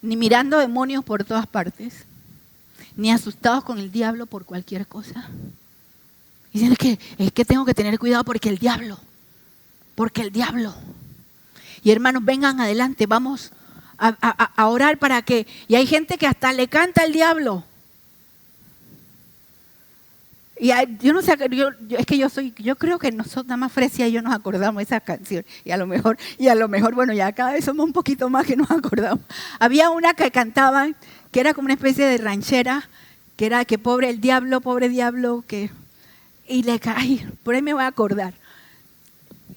ni mirando demonios por todas partes, ni asustados con el diablo por cualquier cosa. Dicen es que tengo que tener cuidado porque el diablo. Y hermanos, vengan adelante, vamos a orar para que... Y hay gente que hasta le canta al diablo. Y yo no sé, es que yo creo que nosotros, nada más Fresia y yo nos acordamos de esa canción. Y a lo mejor, bueno, ya cada vez somos un poquito más que nos acordamos. Había una que cantaban, que era como una especie de ranchera, que era que pobre diablo, que... ay, por ahí me voy a acordar.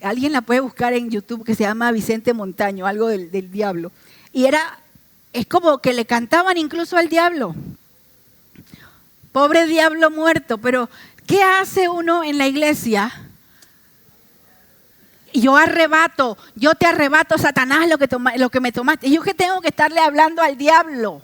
Alguien la puede buscar en YouTube, que se llama Vicente Montaño, algo del diablo. Y es como que le cantaban incluso al diablo. Pobre diablo muerto, pero ¿qué hace uno en la iglesia? Yo te arrebato, Satanás, lo que me tomaste. ¿Y yo qué tengo que estarle hablando al diablo?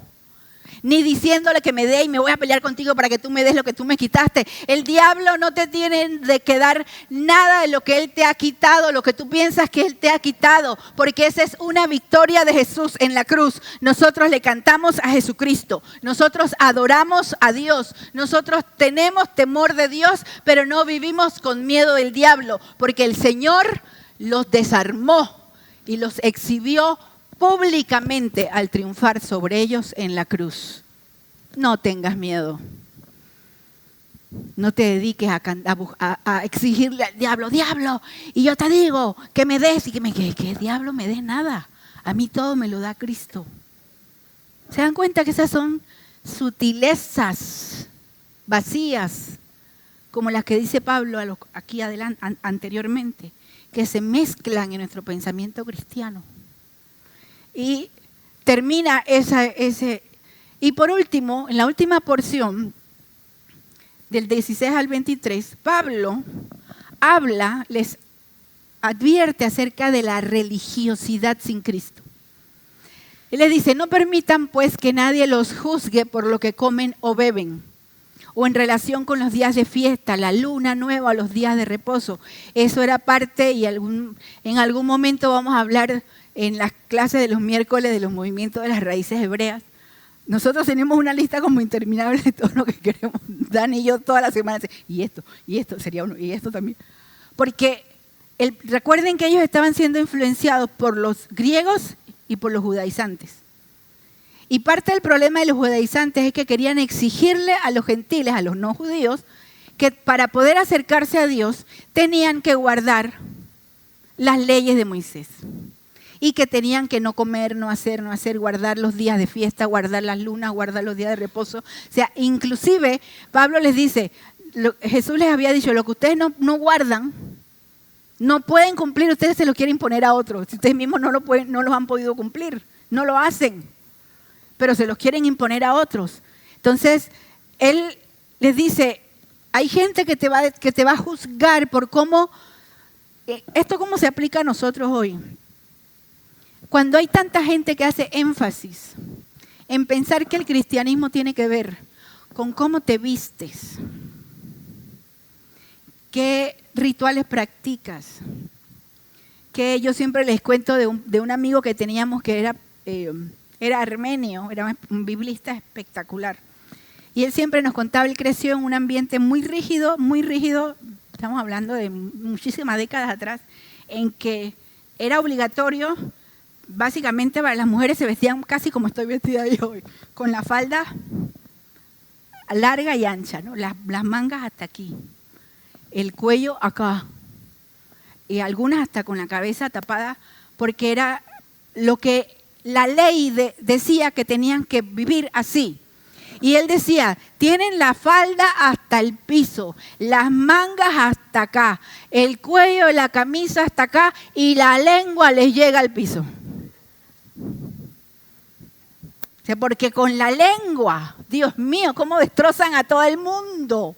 Ni diciéndole que me dé y me voy a pelear contigo para que tú me des lo que tú me quitaste. El diablo no te tiene de que dar nada de lo que él te ha quitado, lo que tú piensas que él te ha quitado, porque esa es una victoria de Jesús en la cruz. Nosotros le cantamos a Jesucristo, nosotros adoramos a Dios, nosotros tenemos temor de Dios, pero no vivimos con miedo del diablo, porque el Señor los desarmó y los exhibió públicamente al triunfar sobre ellos en la cruz. No tengas miedo. No te dediques a exigirle al diablo, y yo te digo que me des, y que el diablo me dé nada. A mí todo me lo da Cristo. ¿Se dan cuenta que esas son sutilezas vacías, como las que dice Pablo aquí adelante, anteriormente, que se mezclan en nuestro pensamiento cristiano? Y termina ese. Y por último, en la última porción, del 16 al 23, Pablo les advierte acerca de la religiosidad sin Cristo. Él les dice, no permitan pues que nadie los juzgue por lo que comen o beben, o en relación con los días de fiesta, la luna nueva, los días de reposo. Eso era parte, y en algún momento vamos a hablar en las clases de los miércoles de los movimientos de las raíces hebreas. Nosotros tenemos una lista como interminable de todo lo que queremos. Dan y yo toda la semana, y esto sería uno, y esto también. Porque recuerden que ellos estaban siendo influenciados por los griegos y por los judaizantes. Y parte del problema de los judaizantes es que querían exigirle a los gentiles, a los no judíos, que para poder acercarse a Dios tenían que guardar las leyes de Moisés. Y que tenían que no comer, no hacer, guardar los días de fiesta, guardar las lunas, guardar los días de reposo. O sea, inclusive Pablo les dice, Jesús les había dicho, lo que ustedes no guardan, no pueden cumplir, ustedes se lo quieren imponer a otros. Si ustedes mismos no los han podido cumplir, no lo hacen, pero se los quieren imponer a otros. Entonces, él les dice, hay gente que te va a juzgar por cómo se aplica a nosotros hoy. Cuando hay tanta gente que hace énfasis en pensar que el cristianismo tiene que ver con cómo te vistes, qué rituales practicas, que yo siempre les cuento de un amigo que teníamos que era armenio, era un biblista espectacular. Y él siempre nos contaba, él creció en un ambiente muy rígido, estamos hablando de muchísimas décadas atrás, en que era obligatorio. Básicamente las mujeres se vestían casi como estoy vestida yo hoy, con la falda larga y ancha, ¿no? Las mangas hasta aquí, el cuello acá, y algunas hasta con la cabeza tapada, porque era lo que la ley decía que tenían que vivir así. Y él decía, tienen la falda hasta el piso, las mangas hasta acá, el cuello de la camisa hasta acá y la lengua les llega al piso. O sea, porque con la lengua, Dios mío, cómo destrozan a todo el mundo.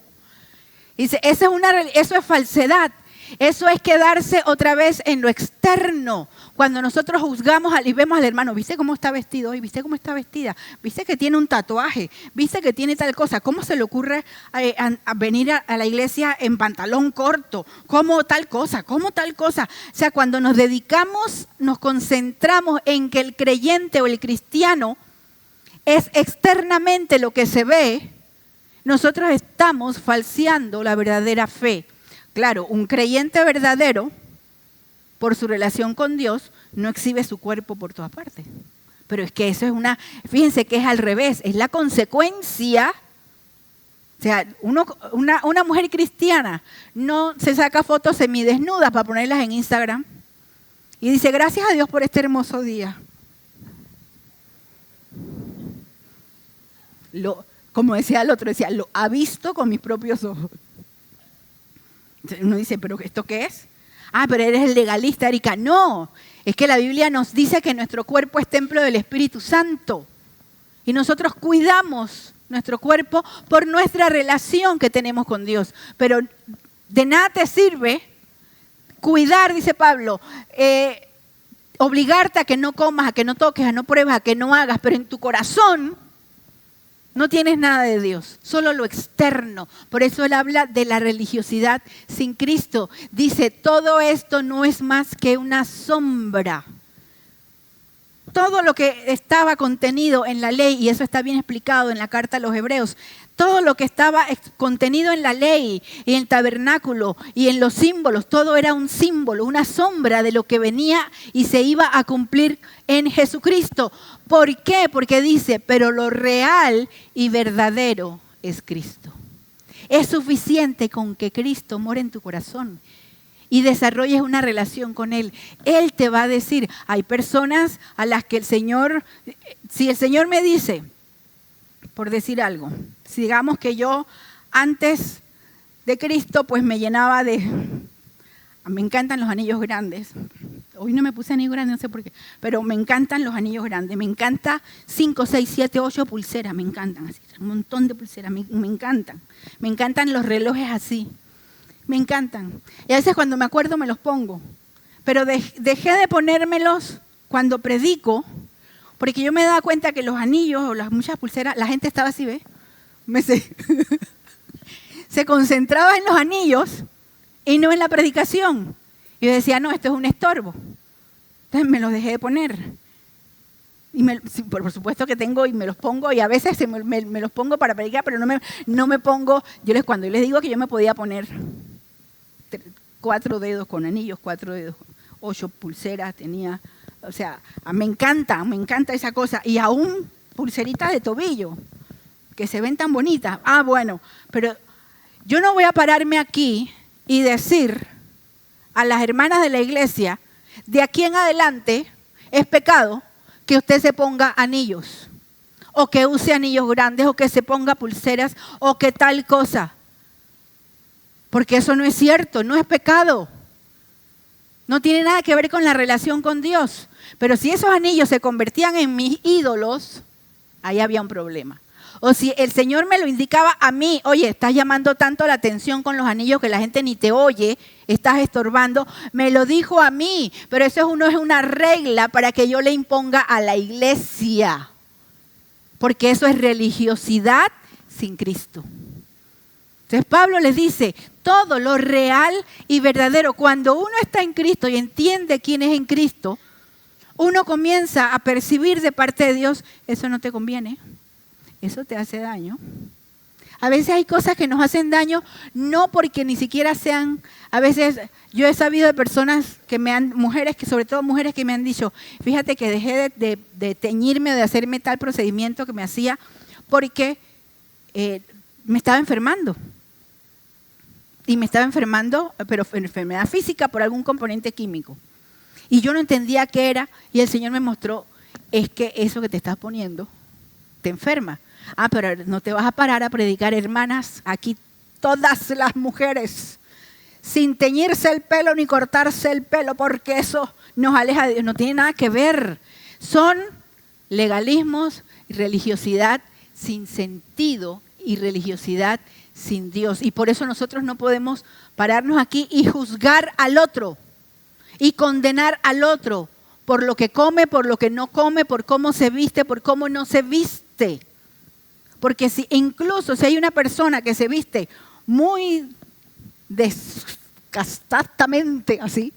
Dice, eso es falsedad. Eso es quedarse otra vez en lo externo. Cuando nosotros juzgamos y vemos al hermano, ¿viste cómo está vestido hoy? ¿Viste cómo está vestida? ¿Viste que tiene un tatuaje? ¿Viste que tiene tal cosa? ¿Cómo se le ocurre a venir a la iglesia en pantalón corto? ¿Cómo tal cosa? ¿Cómo tal cosa? O sea, cuando nos dedicamos, nos concentramos en que el creyente o el cristiano es externamente lo que se ve, nosotros estamos falseando la verdadera fe. Claro, un creyente verdadero, por su relación con Dios, no exhibe su cuerpo por todas partes. Pero es que eso fíjense que es al revés, es la consecuencia O sea, una mujer cristiana no se saca fotos semidesnudas para ponerlas en Instagram y dice, gracias a Dios por este hermoso día. Como decía el otro, decía, lo ha visto con mis propios ojos. Uno dice, ¿pero esto qué es? Ah, pero eres el legalista, Erika. No, es que la Biblia nos dice que nuestro cuerpo es templo del Espíritu Santo. Y nosotros cuidamos nuestro cuerpo por nuestra relación que tenemos con Dios. Pero de nada te sirve cuidar, dice Pablo, obligarte a que no comas, a que no toques, a no pruebas, a que no hagas, pero en tu corazón no tienes nada de Dios, solo lo externo. Por eso él habla de la religiosidad sin Cristo. Dice, todo esto no es más que una sombra. Todo lo que estaba contenido en la ley, y eso está bien explicado en la carta a los Hebreos, todo lo que estaba contenido en la ley y en el tabernáculo y en los símbolos, todo era un símbolo, una sombra de lo que venía y se iba a cumplir en Jesucristo. ¿Por qué? Porque dice, pero lo real y verdadero es Cristo. Es suficiente con que Cristo more en tu corazón y desarrolles una relación con Él. Él te va a decir, hay personas a las que el Señor, si el Señor me dice, por decir algo, si digamos que yo antes de Cristo pues me llenaba de, me encantan los anillos grandes, hoy no me puse anillo grande, no sé por qué, pero me encantan los anillos grandes, me encanta 5, 6, 7, 8 pulseras, me encantan así, un montón de pulseras, me encantan los relojes así. Me encantan. Y a veces cuando me acuerdo me los pongo. Pero dejé de ponérmelos cuando predico, porque yo me daba cuenta que los anillos o las muchas pulseras, la gente estaba así, ¿ves? Se concentraba en los anillos y no en la predicación. Y yo decía, no, esto es un estorbo. Entonces me los dejé de poner. Y por supuesto que tengo y me los pongo y a veces me los pongo para predicar, pero no me pongo, cuando yo les digo que yo me podía poner 4 dedos con anillos, 4 dedos, 8 pulseras tenía, o sea, me encanta esa cosa. Y aún pulseritas de tobillo, que se ven tan bonitas. Ah, bueno, pero yo no voy a pararme aquí y decir a las hermanas de la iglesia, de aquí en adelante es pecado que usted se ponga anillos, o que use anillos grandes, o que se ponga pulseras, o que tal cosa. Porque eso no es cierto, no es pecado. No tiene nada que ver con la relación con Dios. Pero si esos anillos se convertían en mis ídolos, ahí había un problema. O si el Señor me lo indicaba a mí, oye, estás llamando tanto la atención con los anillos que la gente ni te oye, estás estorbando, me lo dijo a mí. Pero eso no es una regla para que yo le imponga a la iglesia. Porque eso es religiosidad sin Cristo. Entonces Pablo les dice, todo lo real y verdadero, cuando uno está en Cristo y entiende quién es en Cristo, uno comienza a percibir de parte de Dios, eso no te conviene, eso te hace daño. A veces hay cosas que nos hacen daño, no porque ni siquiera sean, a veces yo he sabido de personas sobre todo mujeres que me han dicho, fíjate que dejé de teñirme o de hacerme tal procedimiento que me hacía porque me estaba enfermando. Y me estaba enfermando, pero enfermedad física por algún componente químico. Y yo no entendía qué era, y el Señor me mostró, es que eso que te estás poniendo te enferma. Ah, pero no te vas a parar a predicar, hermanas, aquí todas las mujeres, sin teñirse el pelo ni cortarse el pelo, porque eso nos aleja de Dios, no tiene nada que ver. Son legalismos y religiosidad sin sentido y religiosidad sin Dios. Y por eso nosotros no podemos pararnos aquí y juzgar al otro y condenar al otro por lo que come, por lo que no come, por cómo se viste, por cómo no se viste. Porque incluso si hay una persona que se viste muy descastadamente así,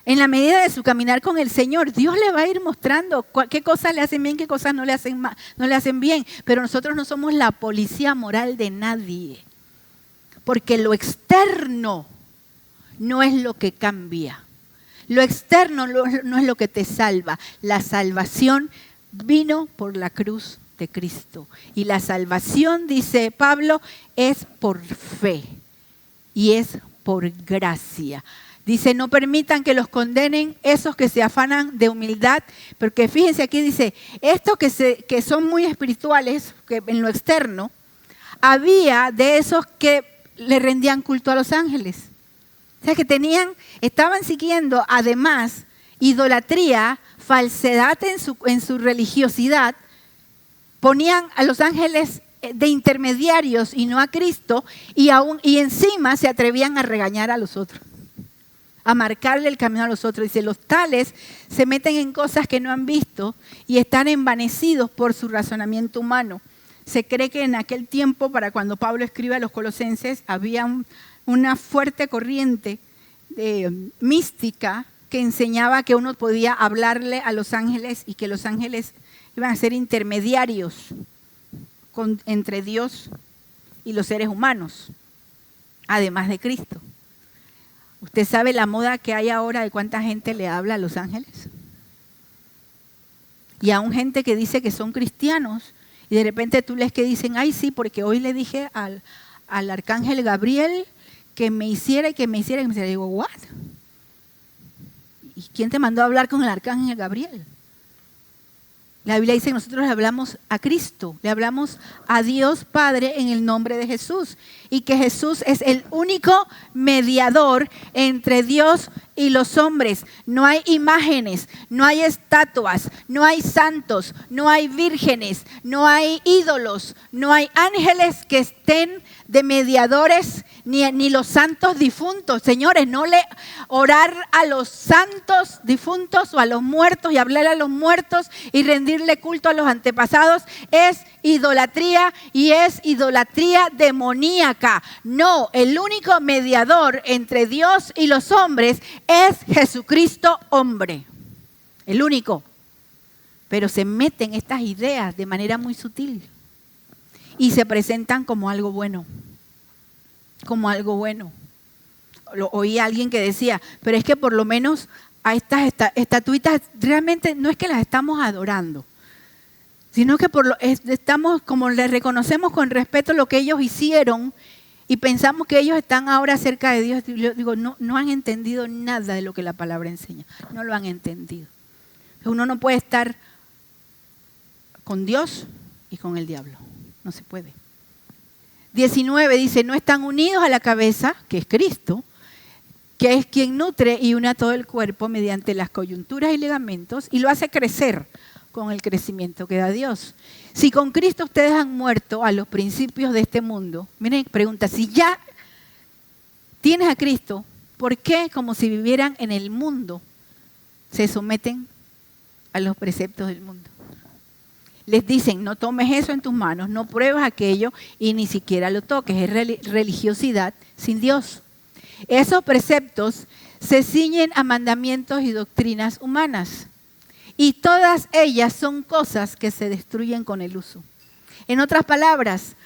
en la medida de su caminar con el Señor, Dios le va a ir mostrando qué cosas le hacen bien, qué cosas no le hacen bien. Pero nosotros no somos la policía moral de nadie. Porque lo externo no es lo que cambia. Lo externo no es lo que te salva. La salvación vino por la cruz de Cristo. Y la salvación, dice Pablo, es por fe y es por gracia. Dice, no permitan que los condenen esos que se afanan de humildad, porque fíjense aquí dice, estos que son muy espirituales, que en lo externo, había de esos que le rendían culto a los ángeles. O sea, que estaban siguiendo además idolatría, falsedad en su religiosidad, ponían a los ángeles de intermediarios y no a Cristo, y encima se atrevían a regañar a los otros, a marcarle el camino a los otros. Dice, los tales se meten en cosas que no han visto y están envanecidos por su razonamiento humano. Se cree que en aquel tiempo, para cuando Pablo escribe a los colosenses, había una fuerte corriente mística que enseñaba que uno podía hablarle a los ángeles y que los ángeles iban a ser intermediarios entre Dios y los seres humanos, además de Cristo. ¿Usted sabe la moda que hay ahora de cuánta gente le habla a los ángeles? Y aún gente que dice que son cristianos y de repente tú lees que dicen, ay sí, porque hoy le dije al arcángel Gabriel que me hiciera y que me hiciera. Y me digo, ¿what? ¿Y quién te mandó a hablar con el arcángel Gabriel? La Biblia dice que nosotros le hablamos a Cristo, le hablamos a Dios Padre en el nombre de Jesús y que Jesús es el único mediador entre Dios y los hombres. No hay imágenes, no hay estatuas, no hay santos, no hay vírgenes, no hay ídolos, no hay ángeles que estén de mediadores ni los santos difuntos. Señores, no le orar a los santos difuntos o a los muertos y hablar a los muertos y rendirle culto a los antepasados es idolatría y es idolatría demoníaca. No, el único mediador entre Dios y los hombres es Jesucristo hombre. El único. Pero se meten estas ideas de manera muy sutil y se presentan como algo bueno. Como algo bueno. Oí a alguien que decía, pero es que por lo menos a estas estatuitas realmente no es que las estamos adorando, sino que estamos como les reconocemos con respeto lo que ellos hicieron y pensamos que ellos están ahora cerca de Dios. Yo digo, no han entendido nada de lo que la palabra enseña, no lo han entendido. Uno no puede estar con Dios y con el diablo, no se puede. 19 dice, no están unidos a la cabeza, que es Cristo, que es quien nutre y une a todo el cuerpo mediante las coyunturas y ligamentos y lo hace crecer con el crecimiento que da Dios. Si con Cristo ustedes han muerto a los principios de este mundo, miren, pregunta, si ya tienes a Cristo, ¿por qué como si vivieran en el mundo se someten a los preceptos del mundo? Les dicen, no tomes eso en tus manos, no pruebes aquello y ni siquiera lo toques. Es religiosidad sin Dios. Esos preceptos se ciñen a mandamientos y doctrinas humanas. Y todas ellas son cosas que se destruyen con el uso. En otras palabras,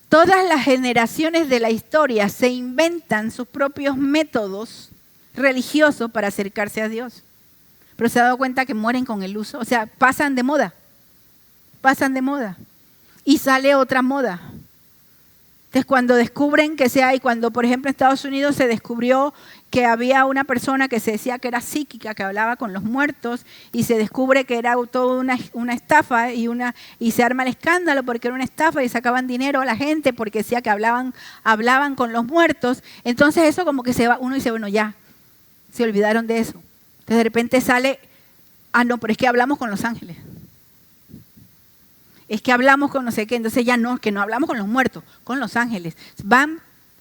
todas las generaciones de la historia se inventan sus propios métodos religiosos para acercarse a Dios. Pero se ha dado cuenta que mueren con el uso, o sea, pasan de moda y sale otra moda. Entonces cuando descubren y cuando por ejemplo en Estados Unidos se descubrió que había una persona que se decía que era psíquica, que hablaba con los muertos y se descubre que era toda una estafa y se arma el escándalo porque era una estafa y sacaban dinero a la gente porque decía que hablaban con los muertos. Entonces eso como que uno dice, bueno ya, se olvidaron de eso. Entonces de repente sale, no, pero es que hablamos con los ángeles. Es que hablamos con no sé qué, entonces ya no, es que no hablamos con los muertos, con los ángeles.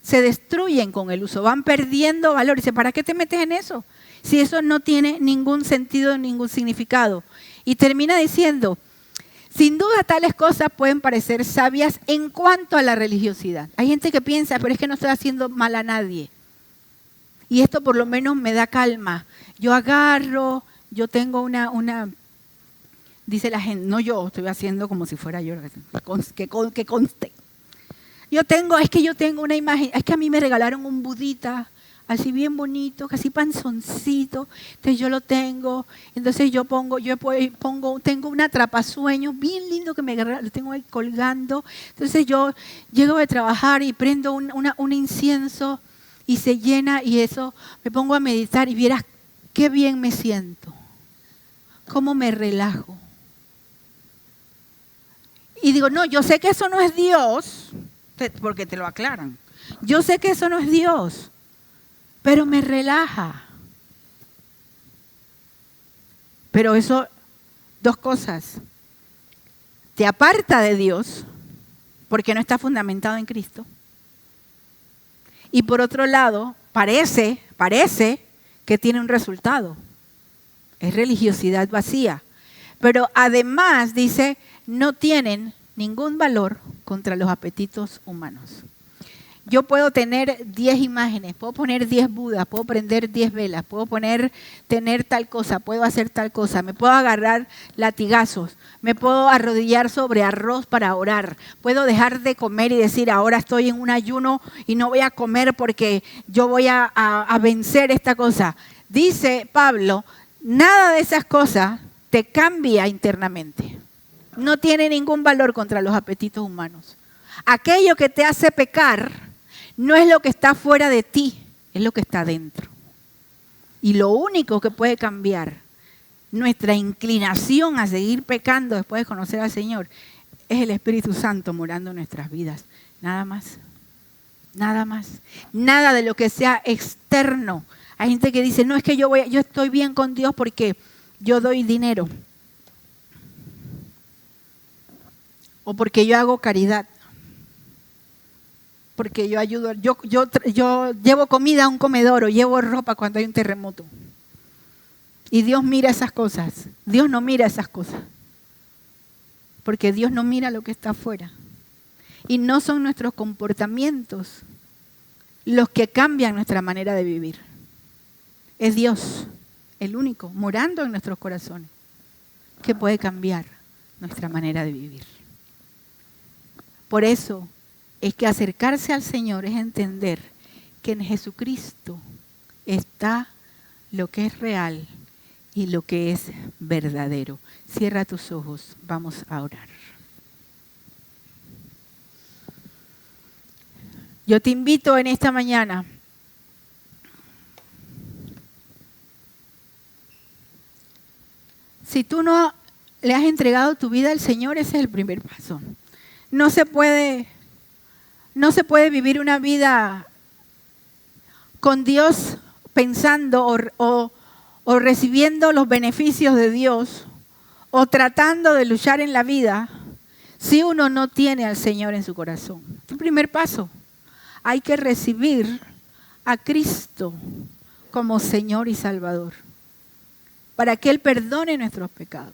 Se destruyen con el uso, van perdiendo valor. Dice, ¿para qué te metes en eso? Si eso no tiene ningún sentido, ningún significado. Y termina diciendo, sin duda tales cosas pueden parecer sabias en cuanto a la religiosidad. Hay gente que piensa, pero es que no estoy haciendo mal a nadie. Y esto por lo menos me da calma. Yo tengo una dice la gente, no yo, estoy haciendo como si fuera yo, que conste. Yo tengo una imagen, es que a mí me regalaron un budita así bien bonito, casi panzoncito. Entonces yo lo tengo, entonces tengo un atrapasueños bien lindo que lo tengo ahí colgando. Entonces yo llego de trabajar y prendo un incienso y se llena y eso, me pongo a meditar y vieras qué bien me siento, cómo me relajo. Y digo, no, yo sé que eso no es Dios, porque te lo aclaran. Yo sé que eso no es Dios, pero me relaja. Pero eso, dos cosas. Te aparta de Dios, porque no está fundamentado en Cristo. Y por otro lado, parece que tiene un resultado. Es religiosidad vacía. Pero además, dice, no tienen ningún valor contra los apetitos humanos. Yo puedo tener 10 imágenes, puedo poner 10 Budas, puedo prender 10 velas, puedo tener tal cosa, puedo hacer tal cosa, me puedo agarrar latigazos, me puedo arrodillar sobre arroz para orar, puedo dejar de comer y decir ahora estoy en un ayuno y no voy a comer porque yo voy a vencer esta cosa. Dice Pablo, nada de esas cosas te cambia internamente. No tiene ningún valor contra los apetitos humanos. Aquello que te hace pecar no es lo que está fuera de ti, es lo que está dentro. Y lo único que puede cambiar nuestra inclinación a seguir pecando después de conocer al Señor es el Espíritu Santo morando en nuestras vidas. Nada más. Nada más. Nada de lo que sea externo. Hay gente que dice, no, es que yo estoy bien con Dios porque yo doy dinero. O porque yo hago caridad. Porque yo ayudo, yo llevo comida a un comedor o llevo ropa cuando hay un terremoto. Y Dios mira esas cosas. Dios no mira esas cosas. Porque Dios no mira lo que está afuera. Y no son nuestros comportamientos los que cambian nuestra manera de vivir. Es Dios, el único, morando en nuestros corazones, que puede cambiar nuestra manera de vivir. Por eso es que acercarse al Señor es entender que en Jesucristo está lo que es real y lo que es verdadero. Cierra tus ojos, vamos a orar. Yo te invito en esta mañana si tú no le has entregado tu vida al Señor, ese es el primer paso. No se puede vivir una vida con Dios pensando o recibiendo los beneficios de Dios o tratando de luchar en la vida si uno no tiene al Señor en su corazón. El primer paso, hay que recibir a Cristo como Señor y Salvador para que Él perdone nuestros pecados,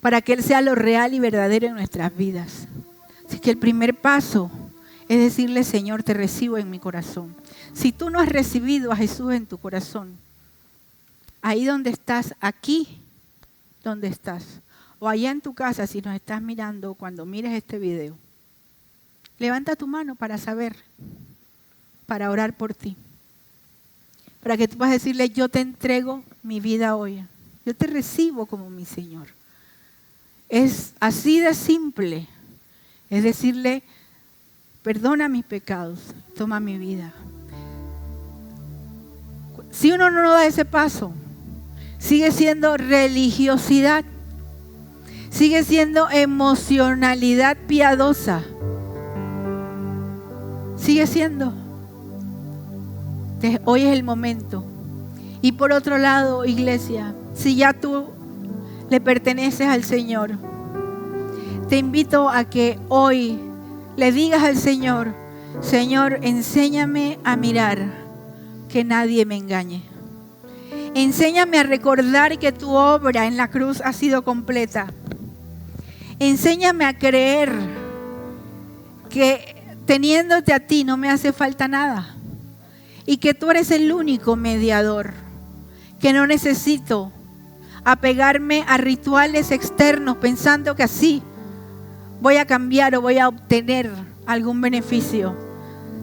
para que Él sea lo real y verdadero en nuestras vidas. Así que el primer paso es decirle, Señor, te recibo en mi corazón. Si tú no has recibido a Jesús en tu corazón, ahí donde estás, aquí donde estás, o allá en tu casa, si nos estás mirando, cuando mires este video, levanta tu mano para saber, para orar por ti. Para que tú puedas decirle, yo te entrego mi vida hoy. Yo te recibo como mi Señor. Es así de simple. Es decirle, perdona mis pecados, toma mi vida. Si uno no da ese paso, sigue siendo religiosidad, sigue siendo emocionalidad piadosa, sigue siendo. Entonces, hoy es el momento. Y por otro lado, iglesia, si ya tú le perteneces al Señor, te invito a que hoy le digas al Señor, Señor, enséñame a mirar que nadie me engañe. Enséñame a recordar que tu obra en la cruz ha sido completa. Enséñame a creer que teniéndote a ti no me hace falta nada. Y que tú eres el único mediador, que no necesito apegarme a rituales externos pensando que así voy a cambiar o voy a obtener algún beneficio,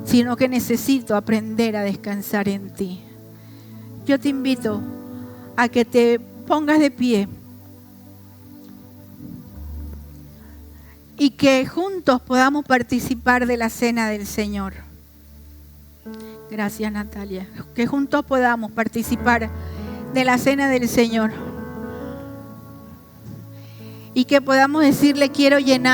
sino que necesito aprender a descansar en ti. Yo te invito a que te pongas de pie y que juntos podamos participar de la cena del Señor. Gracias, Natalia. Que juntos podamos participar de la cena del Señor y que podamos decirle: quiero llenar